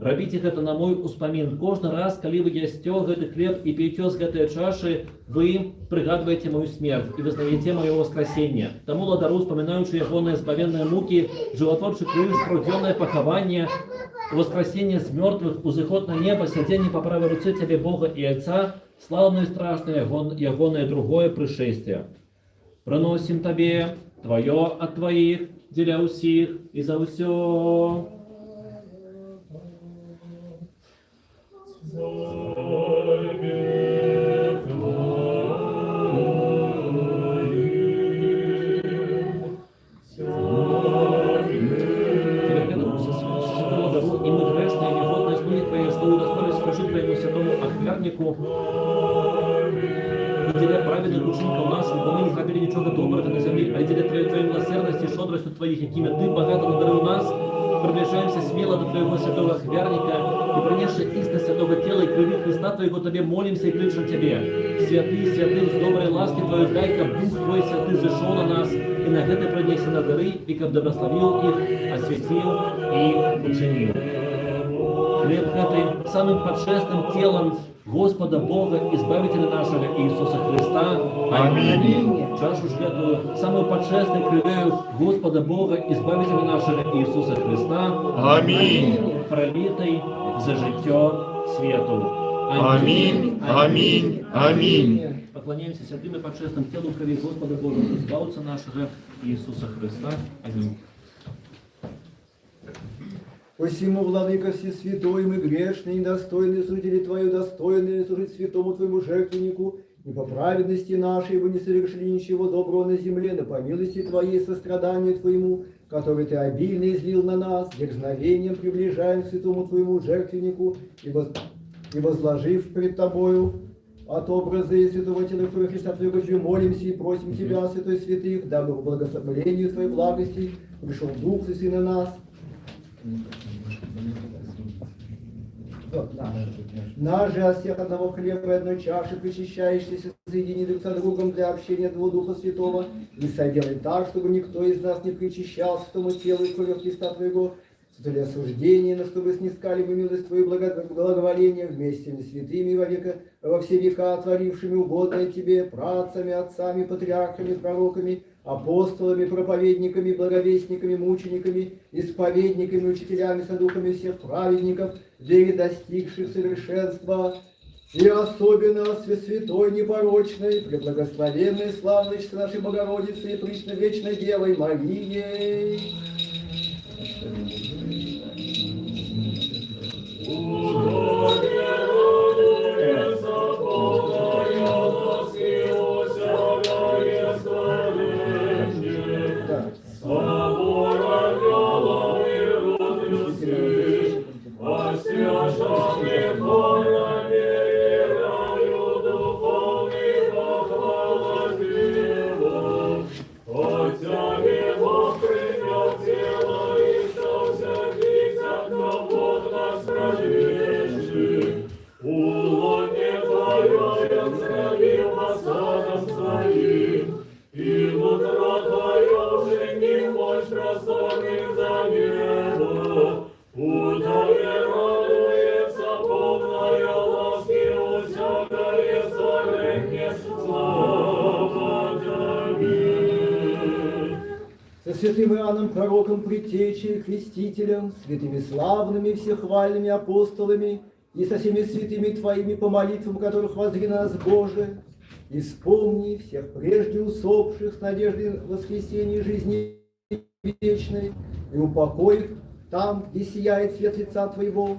Рабіце гэта на мой успамін. Кожны раз, калі вы ясце гэты хлеб і п'еце з гэтай чашы, вы прыгадваеце мою смерць і вызнаеце маё воскресенне. Таму ладару, успамінаючы ягоныя збавенныя мукі, жыватворчы крыж, праўдзённае пахаванне, воскресенне з мёртвых, узыход на неба, сядзенне па правай руцэ цябе Бога і Отца, слаўнае і страшнае ягонае другое прышэсце. Прыносім табе тваё ад тваіх, дзеля ўсіх і за ўсё. И мы грешные, негодные слуги твои, что удостоились служить твоему святому ахвярнику, и деля праведных учеников наших, бо мы не зробили ничего доброго на земле, а деля твоей милосердности и шодростью твоих, якими ты богато надарил нас, приближаемся смело до твоего святого ахвярника, и принесши истинно святого тела и крови Христа твоего, тебе молимся и кличем тебе. Святый, святый, с доброй ласки твоей дай, каб Дух твой святый зашел на нас, и на это принеси на дары, и каб добрословил их, осветил и учинил. Хлеб этой самым подшестным телом Господа Бога, Избавителя нашего Иисуса Христа. Аминь. Чашу ж эту самую подшестную кровью Господа Бога, Избавителя нашего Иисуса Христа. Аминь. Пролитой за життя свету. Аминь. Аминь. Аминь. Поклоняемся святым и подшестным телу крови Господа Бога, Избавца нашего Иисуса Христа. Аминь. Посему, Владыка Всесвятой, мы грешные, недостойные служители Твою, достойные служить святому Твоему жертвеннику, не по праведности нашей, ибо не совершили ничего доброго на земле, но по милости Твоей, состраданию Твоему, который Ты обильно излил на нас, дерзновением приближаем к святому Твоему жертвеннику, и возложив пред Тобою от образа и святого тела крови Христа Твоего, молимся и просим Тебя, святой святых, дабы в благословению Твоей благости пришел Дух и Сын на нас. Наш же от всех одного хлеба и одной чаши, причащающийся, соедини друг со другом для общения Твоего Духа Святого, и соделай так, чтобы никто из нас не причащался тому телу и крови Христа Твоего, для осуждения, но чтобы снискали бы милость Твою благоволение вместе с святыми во все века, творившими угодное Тебе, працами, отцами, патриархами, пророками, апостолами, проповедниками, благовестниками, мучениками, исповедниками, учителями, садухами всех праведников, вере достигших совершенства, и особенно святой непорочной, преблагословенной, славной нашей Богородицы и пречно вечной Девой Марией. Отця святым Иоанном, пророком, предтечей, крестителем, святыми славными, всехвальными апостолами и со всеми святыми Твоими, по молитвам которых воззри на нас, Боже, и вспомни всех прежде усопших с надеждой воскресения жизни вечной, и упокой их там, где сияет свет лица Твоего.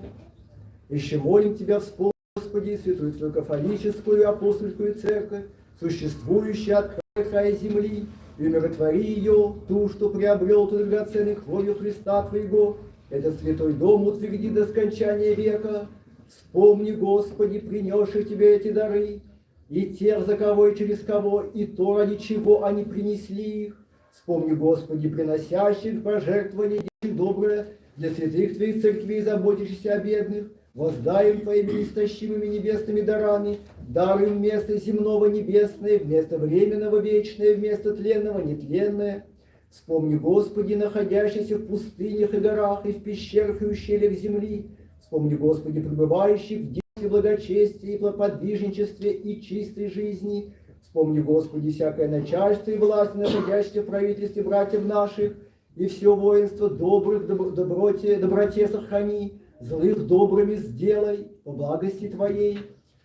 Еще молим Тебя, вспомни, Господи, святую Твою кафолическую и апостольскую церковь, существующую от края земли, и умиротвори ее, ту, что приобрел Ты драгоценной кровью Христа Твоего, этот святой дом утверди до скончания века. Вспомни, Господи, принесших Тебе эти дары, и тех, за кого и через кого, и то, ради чего они принесли их. Вспомни, Господи, приносящих пожертвования, делающих доброе для святых Твоих церквей, заботящихся о бедных. Воздай им Твоими неистощимыми небесными дарами, даруй им вместо земного небесное, вместо временного вечное, вместо тленного нетленное. Вспомни, Господи, находящихся в пустынях и горах, и в пещерах и ущельях земли. Вспомни, Господи, пребывающих в деле благочестия и подвижничестве и чистой жизни. Вспомни, Господи, всякое начальство и власть, находящееся в правительстве братьев наших, и все воинство добрых доброте сохрани. Злых добрыми сделай по благости Твоей.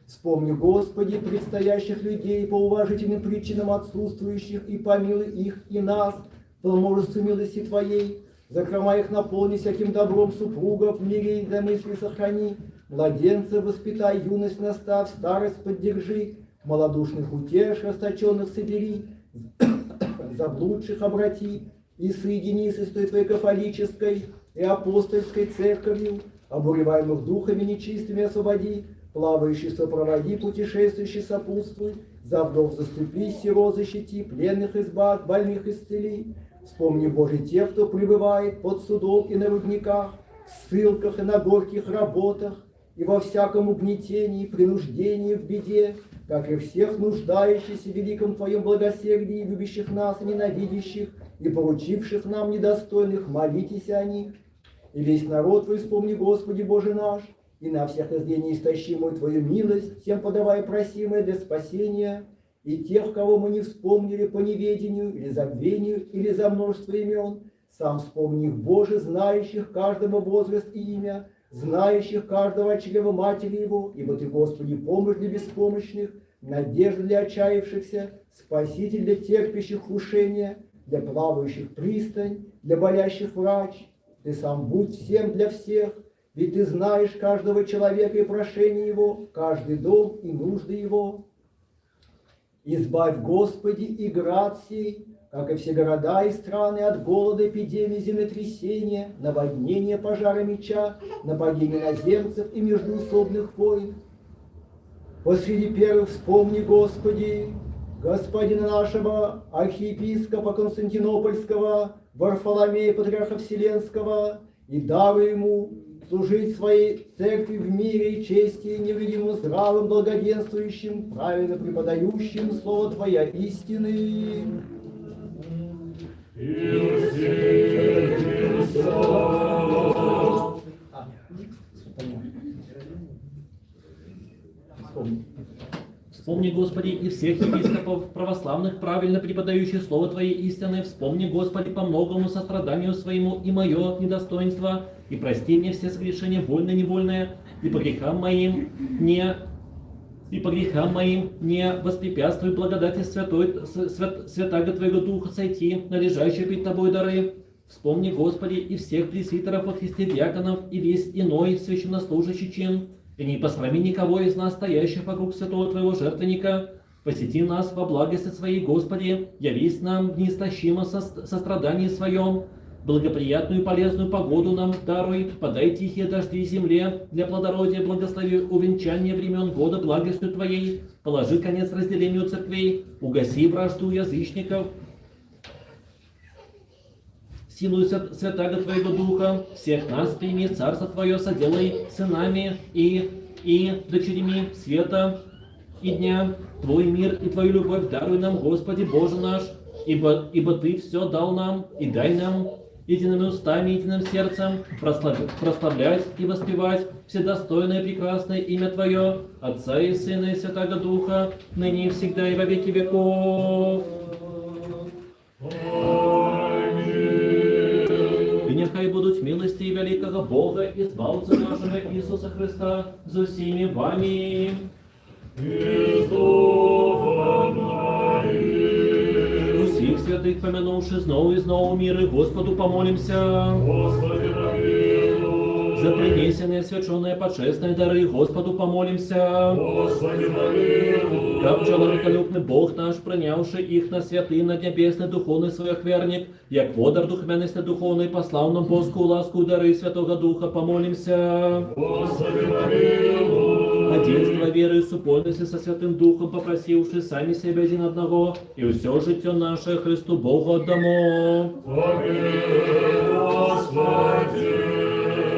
Вспомни, Господи, предстоящих людей по уважительным причинам отсутствующих, и помилуй их и нас по множеству милости Твоей. Закрома их наполни всяким добром супругов, в мире и для мысли сохрани. Младенца воспитай, юность наставь, старость поддержи. Малодушных утешь, расточенных собери, заблудших обрати, и соедини с Святой Твоей кафолической и апостольской церковью. Обуреваемых духами нечистыми освободи, плавающих сопроводи, путешествующих сопутствуй, за вдов заступись, сирот защити, пленных избавь, больных исцели. Вспомни, Боже, тех, кто пребывает под судом и на рудниках, в ссылках и на горьких работах, и во всяком угнетении, принуждении, в беде, как и всех нуждающихся в великом Твоем благосердии, любящих нас и ненавидящих, и поручивших нам недостойных, молитесь о них. И весь народ Твой вспомни, Господи Боже наш, и на всех из дней неистощимую Твою милость, всем подавая просимое для спасения, и тех, кого мы не вспомнили по неведению, или забвению, или за множество имен, сам вспомни их, Боже, знающих каждого возраст и имя, знающих каждого от чрева матери его, ибо Ты, Господи, помощь для беспомощных, надежда для отчаявшихся, спаситель для терпящих крушения, для плавающих пристань, для болящих врач. Ты сам будь всем для всех, ведь Ты знаешь каждого человека и прошение его, каждый дом и нужды его. Избавь, Господи, и град сей, как и все города и страны, от голода, эпидемии, землетрясения, наводнения, пожара меча, нападения иноземцев и междоусобных войн. Посреди первых вспомни, Господи, Господина нашего, архиепископа Константинопольского, Варфоломея, патриарха Вселенского, и даруй ему служить своей церкви в мире и чести, невредимым, здравым, благоденствующим, правильно преподающим Слово Твоя истины. Вспомни, Господи, и всех епископов православных, правильно преподающих Слово Твоей истины. Вспомни, Господи, по многому состраданию своему и мое недостоинство, и прости мне все согрешения, вольные и невольные, и по грехам моим не воспрепятствуй благодати святаго Твоего Духа сойти, належащие перед Тобой дары. Вспомни, Господи, и всех пресвитеров во Христе диаконов, и весь иной священнослужащий чин, и не посрами никого из нас, стоящих вокруг святого Твоего жертвенника. Посети нас во благости Своей, Господи, явись нам в неистощимом сострадании Своем, благоприятную и полезную погоду нам даруй, подай тихие дожди земле, для плодородия благослови увенчание времен года благостью Твоей, положи конец разделению церквей, угаси вражду язычников, силою святаго Твоего Духа, всех нас прими, Царство Твое соделай сынами и дочерями света и дня. Твой мир и Твою любовь даруй нам, Господи Боже наш, ибо Ты все дал нам, и дай нам едиными устами, единым сердцем прославлять и воспевать вседостойное и прекрасное имя Твое, Отца и Сына и Святаго Духа, ныне и всегда и во веки веков. Аминь. милости и великого Бога, избавца нашего Иисуса Христа, за всеми вами. И с Духом Твоим. Усіх святих помянувши знову и знову миры, Господу помолимся. Господи, помилуй. За принесенные, освященные, почестные дары, Господу помолимся. Господи, помилуй. Как человеколюбный Бог наш, принявший их на святый, на небесный, духовный своехверник, як водар духовенности духовной, послал нам Божскую ласку, дары Святого Духа, помолимся. Господи, помилуй. Единство веры и супольности со Святым Духом, попросивши сами себя один одного, и все житие наше Христу Богу отдамо. Помилуй, Господи.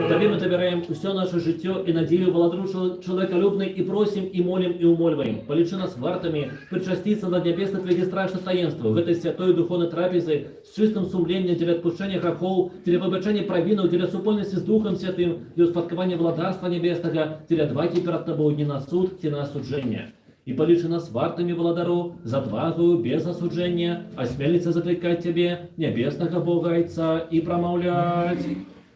Тобі ми добираем все наше життя и надею владару человеколюбный и просим, и молим, и умоливаем. Полечи нас вартами, причаститься над небесной Твоей страшных таинств, в этой святой духовной трапезе, с чистым сумлением для отпущения грехов, для выбачения провинов, для супольности с Духом Святым, для успадкования владарства небесного, для дваки перед Тобою не на суд, те на осуджение. И полечи нас вартами владару, за отвагою, без осуждения, осмелиться закликать Тебе, небесного Бога Отца, и промовлять.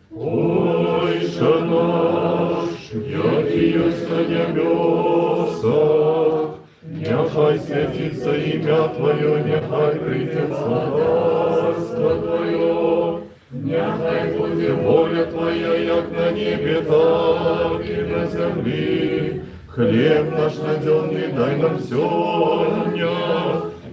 Отче наш, який єсть на небесах, нехай святиться ім'я Твоє, нехай прийде царство Твоє, нехай буде воля Твоя, як на небі, так і на землі. Хліб наш надземний дай нам сьогодні,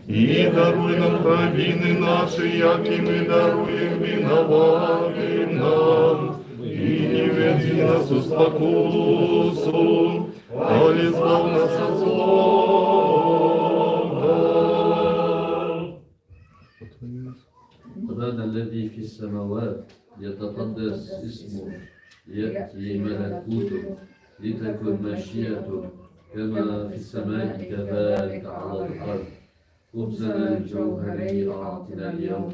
і даруй нам провини наші, як і ми даруємо виноватим нам. И не веди нас в спокусу, але избав нас от злого. أبانا الذي في السماوات يتقدس اسمه يأتي ملكوته لتكن مشيئته كما في السماء كذلك على الأرض خبزنا الجوهري أعطنا اليوم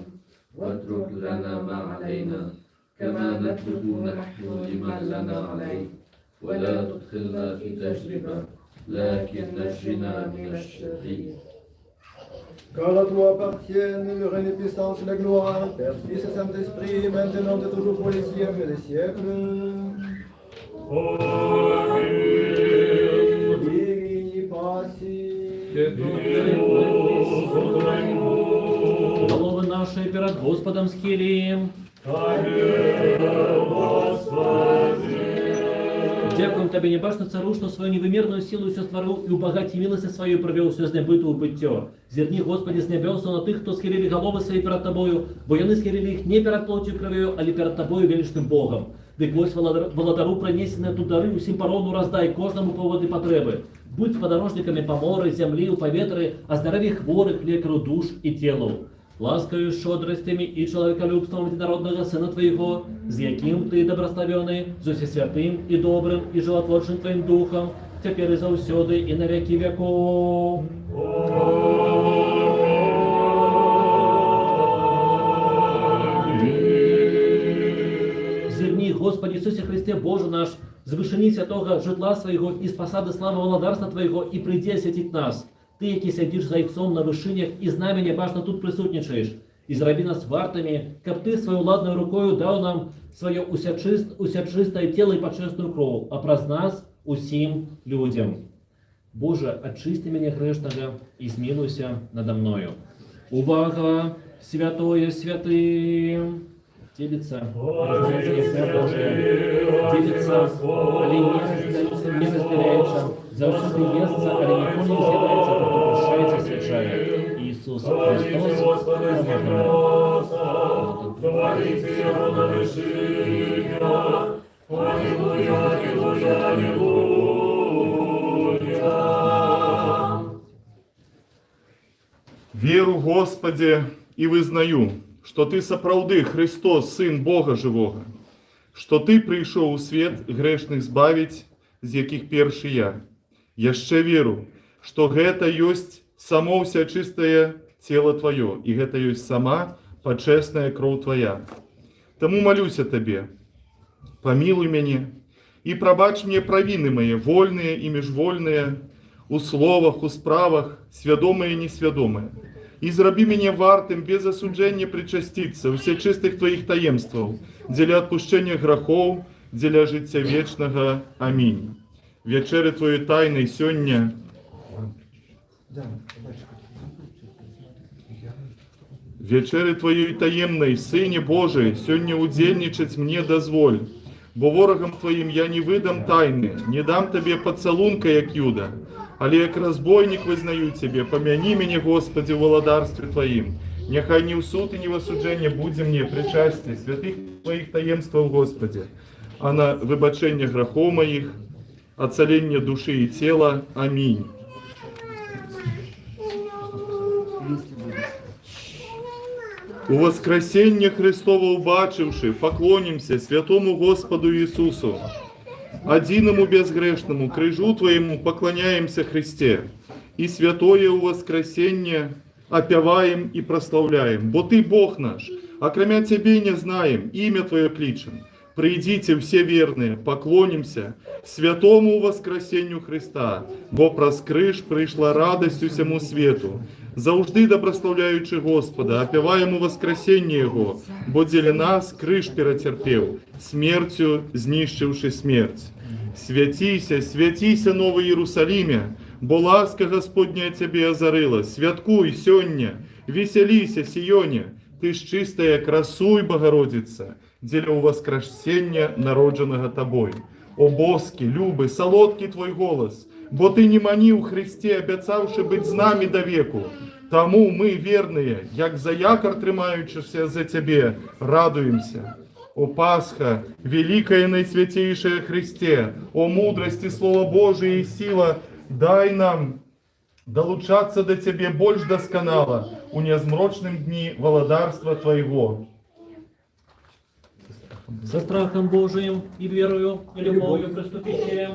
واترك لنا ما علينا كما نترك نحن لمن لنا عليه ولا تدخلنا في تجربة لكن نجنا من الشرير. Car à toi appartiennent le règne, la puissance et la gloire, Père, Fils et Saint-Esprit, maintenant et toujours pour les siècles des siècles. Бери паси. Головы наши перед Господом схилим. Дякуем Тебе, небашну цару, что свою невымерную силу все створил и убогати милости свою провел все з небиту быття. Зерни, Господи, с небесу на тих, хто схилили голови свої перед Тобою, бо вони схилили їх не перед плотью и кровью, але перед Тобою величним Богом. Диквось владару принесене тут дары, усім порону раздай, кожному поводи потреби. Будь подорожниками помори, землі, у повітрі, а здоров'я хворих, лекару душ і тілу. Ласкою, щодростями і чоловіколюбством єдинородного Сина Твоєго, з яким Ти добрословений, з усесвятим і добрим і животворчим Твоїм Духом, тепер і завсюди, і на веки веков. Зверни, Господи Иисусе Христе, Боже наш, з вишини святого житла Своєго і з посади слави владарства Твоєго, і прийди освятить нас. Ти, який сидиш за іксом на вишинях, і з нами небажно тут присутничаєш. І зроби нас вартами, каб Ти свою ладною рукою дав нам своє усячистое тіло і почесну кров, а праз нас усім людям. Боже, очисти мене грешного і змилуйся надо мною. Увага, святое святым! Делится разделяется Божие, делится, але не разделяется, завсюду естся, але никто не взявается, прощается свечая. Иисус Христос, Творите Его на вершинах. Аллилуйя, аллилуйя, аллилуйя. Веру, Господи, и вызнаю, что Ты сапраўды Христос, Сын Бога Живого, что Ты прийшов у свет грешных збавить, з яких першы я. Яшчэ веру, что гэта ёсць само ўсячыстае тело Твое, и гэта ёсць сама пачэсная кроў Твоя. Таму молюся Табе, помилуй мяне и прабач мне правины мои, вольные и межвольные, у словах, у справах, свядомые и несвядомые. И зроби меня вартым без осуджения причаститься у всечистых Твоих таемствов, для отпущения грехов, для життя вечного. Аминь. Вечери Твої тайной сьогодні вечери Твоей таемной, Сыне Божий, сьогодні удельничать мне дозволь, бо ворогам Твоим я не выдам тайны, не дам Тебе поцелунка, як Юда, але як разбойник вызнаю Тебе, помяни меня, Господи, в володарстве Твоим. Нехай ни в суд и ни в осуджение буде мне причастие святых Твоих таемствов, Господи, а на вибачення грехов моих, оцеление души и тела. Аминь. У воскресення Христово убачивши, поклонимся святому Господу Иисусу, одиному безгрешному, крижу Твоему поклоняемся Христе, и святое у воскресення опеваем и прославляем. Бо Ты Бог наш, а кроме Тебе не знаем, имя Твое кличем. Придите все верные, поклонимся святому воскресению Христа, бо проскриш прийшла радость усьому свету. Завжди доброславляючи Господа, опеваємо воскресення Його, бо для нас криш перетерпів, смертю знищивши смерть. Святійся, святійся, Новий Єрусалиме, бо ласка Господня Тебе озарила. Святкуй сьогодні, веселися, Сионе, Ты ж чистая, красуй, Богородица, для у воскресення народженого Тобой. О боски, люби, солодкий Твой голос, бо Ты не манил Христе, обяцавши быть з нами до веку. Тому мы, верные, як за якор тримаючися за Тебе, радуемся. О Пасха, великая и наисвятейшая Христе, о мудрости Слова Божия и сила, дай нам долучаться до Тебе больше досконало у незмрочном дни володарства Твоего. Со страхом Божиим и верою, и любовью приступите.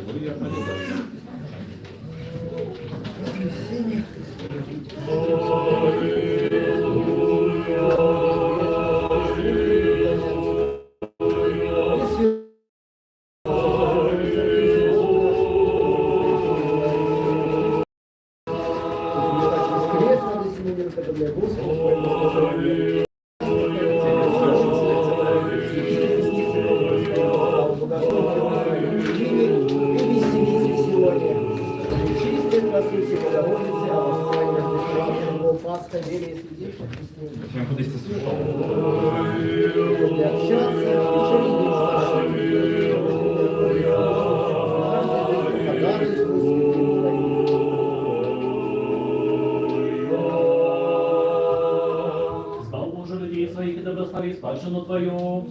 Аллилуйя, аллилуйя. Прям кудись ти Збав Боже людей своих и да благослови спадщину Твою.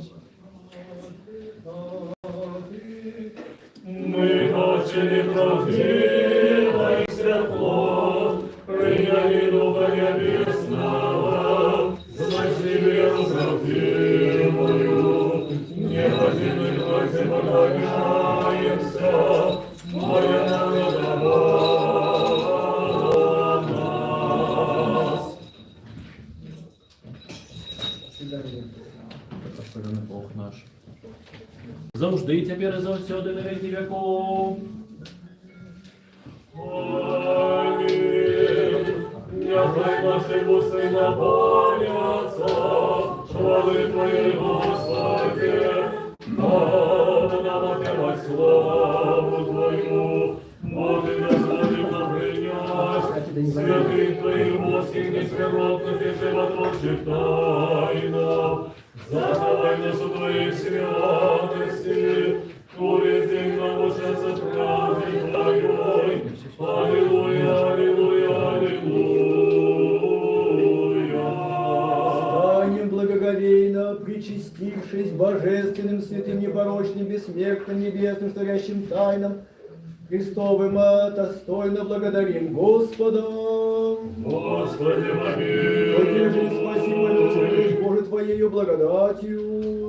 Мы начали правдиво и светло, приняли Духа Небесного, значит веру правдивую, не один и двадцать поклоняемся, моя народа нас. Благословенный Бог наш. Завжди і тепер і завсюди на віки віков. Аминь. Нехай наши усы наполнятся хвалы Твоей, Господи. Надо нам опевать славу Твою, моли дозволим нам принять святых Твоих воских, несмиротных и животворчих тайнах. Задавай нас у Твоей святости, коли день научатся правде Твоей. Аллилуйя, аллилуйя, аллилуйя. Станем благоговейно, причастившись божественным, святым, непорочным, бессмертным, небесным, творящим тайнам, Христовым, достойно благодарим Господа. Господи, помилуй. Поддержи, спаси, молюсь, Боже, Твоею благодатью.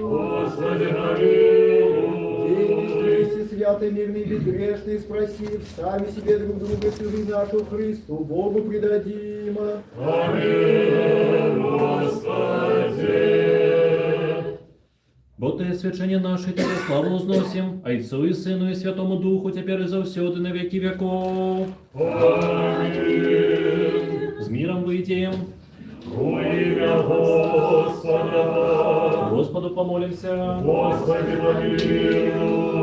Господи, помилуй. День вместе святый, мирный, безгрешный, спросив, сами себе друг друга всю жизнь нашу Христу, Богу предадим. Аминь, Господи. Бо Ти свячення наше, Тебе славу возносим, Отцу і Сину і Святому Духу, тепер і завсюди на віки віков. Аминь. З миром вийдем. Во имя Господа. Господу помолимся. Господи, помилуй.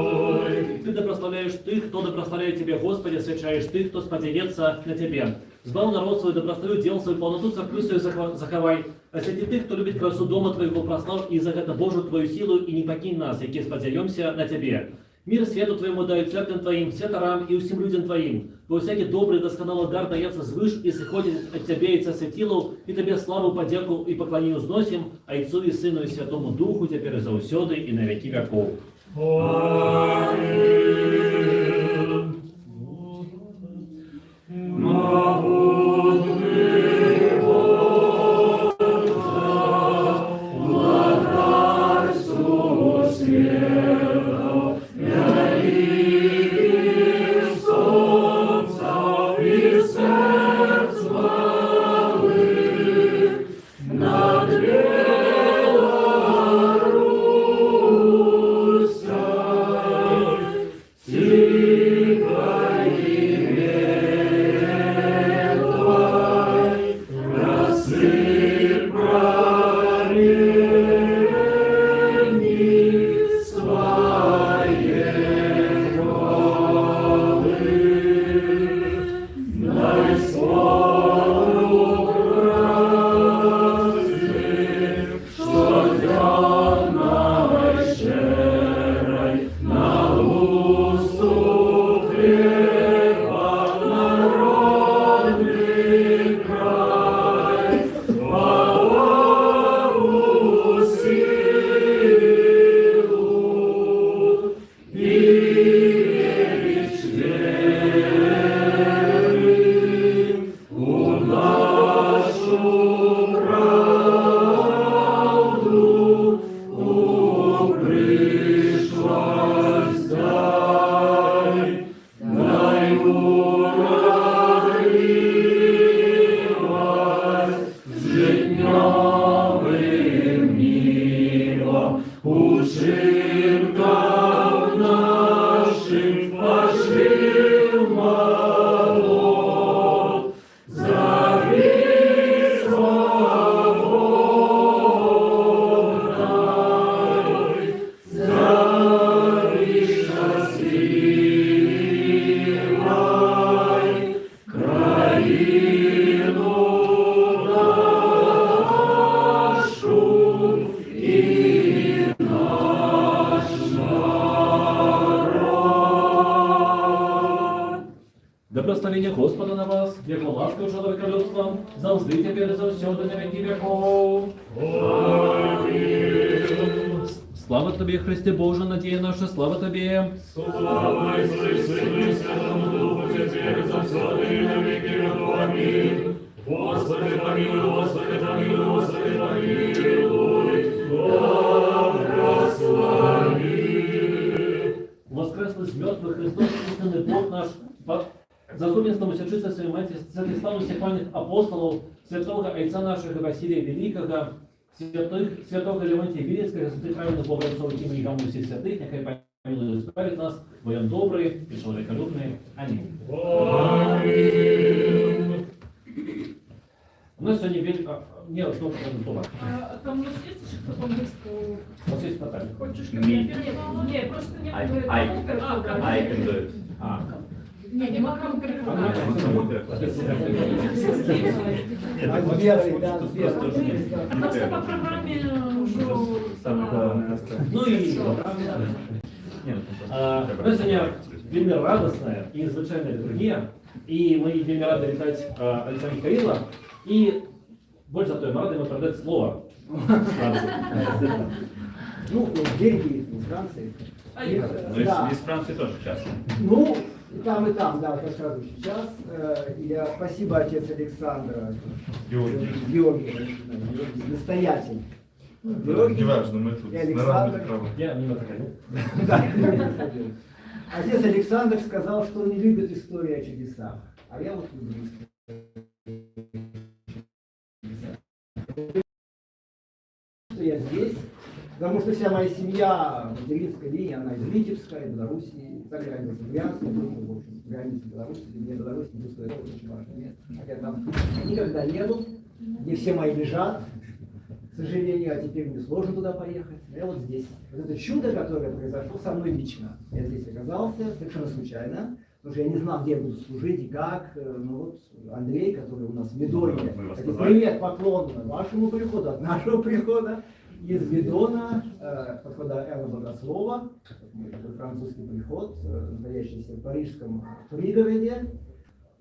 Ты да прославляешь Тых, кто да прославляет Тебе, Господи, освящаешь Тых, кто сподобится на Тебе. Збав народ свой, да прославлю дел свой, полноту церкви свою заховай. Освяти Тых, кто любит красу дома Твоего, прослав и за это Божию Твою силу, и не покинь нас, яки сподобимся на Тебе. Мир свету Твоему дает церквям Твоим, святорам и всем людям Твоим. Во всякий добрый досконалый дар дается свыш, и сходит от Тебя и светилу, и Тебе славу, подяку и поклонение узносим, Отцу и Сыну и Святому Духу, теперь и заусёды и на веки веков. Аминь. See яко ласка чоловіколюбством, завжди тепер за всюди на віки віков. Слава Тобі, Христе Боже, надія наша, слава Тобі. Слава Ісусу, Сину і Святому Духу, Тепер за всюди і на віки віков. Амінь. Господи, помилуй, Господи, помилуй, Господи, помилуй, благослови. Воскресли з мертвих Христос, істинний Бог наш, по заступництву сечиться своей матери, святых славных всех памятных апостолов, святого Отца нашего Василия Великого, святого Леонтия Вилецкого, святых праведных Богородцов Тимы и Гамму всех святых, нехай помилует и избавит нас, воен добрый и человеколюбный. Аминь. Аминь. У нас сегодня нет только дома. Там у нас есть еще в каком диску? У нас есть Наталья. Хочешь, как я перевела? Не, просто не I буду. can do it. Не, не макам перевела. А с Верой, да, с Верой. Она все по программе уже... Ну и у нас сегодня вельми радостная и незвычайная литургия, и мы вельми рады вітати отца Михаила, и больше за то, мы рады ему передать слово. Ну, в Бельгии, в Франции. Ну, Да. из Франции тоже часто. Ну, и там, да, как сразу сейчас. Я спасибо, отец Александра. Георгий, настоятель. Неважно, мы тут И на Александр. равных правах. Я мимо проходил. Да, отец Александр сказал, что он не любит истории о чудесах. А я вот люблю истории. Что я здесь, потому что вся моя семья материнская линия, она из Витебска, из Белоруссии, так я родился в Брянске, думаю, в общем, граница Беларуси, для меня Беларусь не пустое, это очень важное место. Хотя там никогда не был, где все мои лежат, к сожалению, а теперь мне сложно туда поехать. Я вот здесь. Вот это чудо, которое произошло со мной лично. Я здесь оказался совершенно случайно, потому что я не знал, где я буду служить и как. Ну вот Андрей, который у нас в Медоне. Кстати, привет, поклон вашему приходу, от нашего прихода. Из Медона, прихода Эрла Богослова, французский приход, находящийся в парижском пригороде.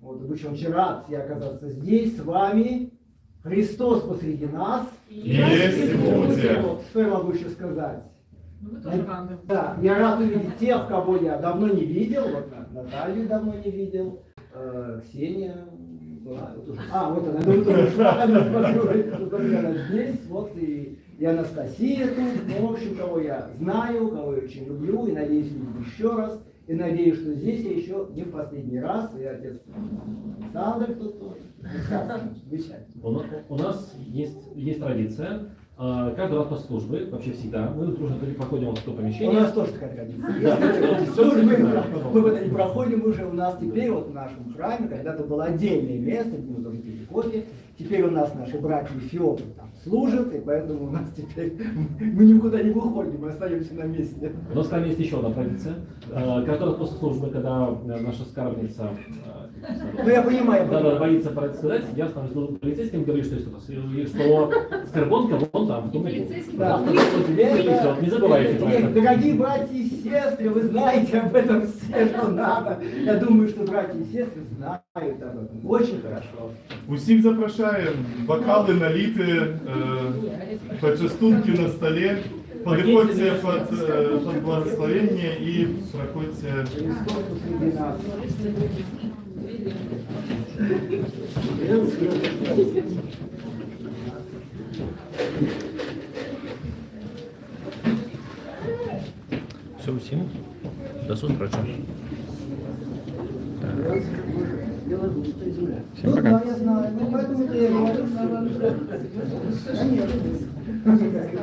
Вот, очень рад я оказаться здесь, с вами. Христос посреди нас. Есть будет. Вот, что я могу еще сказать? Ну, мы тоже рады. Да, я рад увидеть тех, кого я давно не видел. Вот Наталью давно не видел. Ксения была. Вот уже. Вот она, ну, тоже шла, она смотрю, она здесь. Вот и Анастасия тут. Ну, в общем, кого я знаю, кого я очень люблю. И надеюсь, увидеть еще раз. И надеюсь, что здесь я еще не в последний раз. И отец Александр тут тоже. Замечательно. У нас есть традиция. Каждый раз после службы, вообще всегда, мы дружно проходим вот в то У помещение. нас тоже такая традиция. Службы мы в это не проходим уже. У нас теперь вот в нашем храме когда-то было отдельное место, где мы тоже пили кофе. Теперь у нас наши братья Эфиопы там служат, и поэтому у нас теперь мы никуда не выходим, мы остаемся на месте. У нас в храме есть еще одна традиция. Каждый раз после службы, когда наша скарбница Ну я понимаю. боится сказать, я становлюсь полицейским, говорю, что скорбонка вон там, в том углу. Да. Не забывайте про это. Дорогие братья и сестры, вы знаете об этом все, что надо. Я думаю, что братья и сестры знают об этом. Очень хорошо. Усіх запрошаємо, бокали наліти, почастунки на столі. Приходьте под благословение и проходьте. Христос посреди нас. Все, всем. До зустрічі. Белорусская земля. Всем пока. Да, я знаю. Ну, поэтому я говорю, что... Конечно.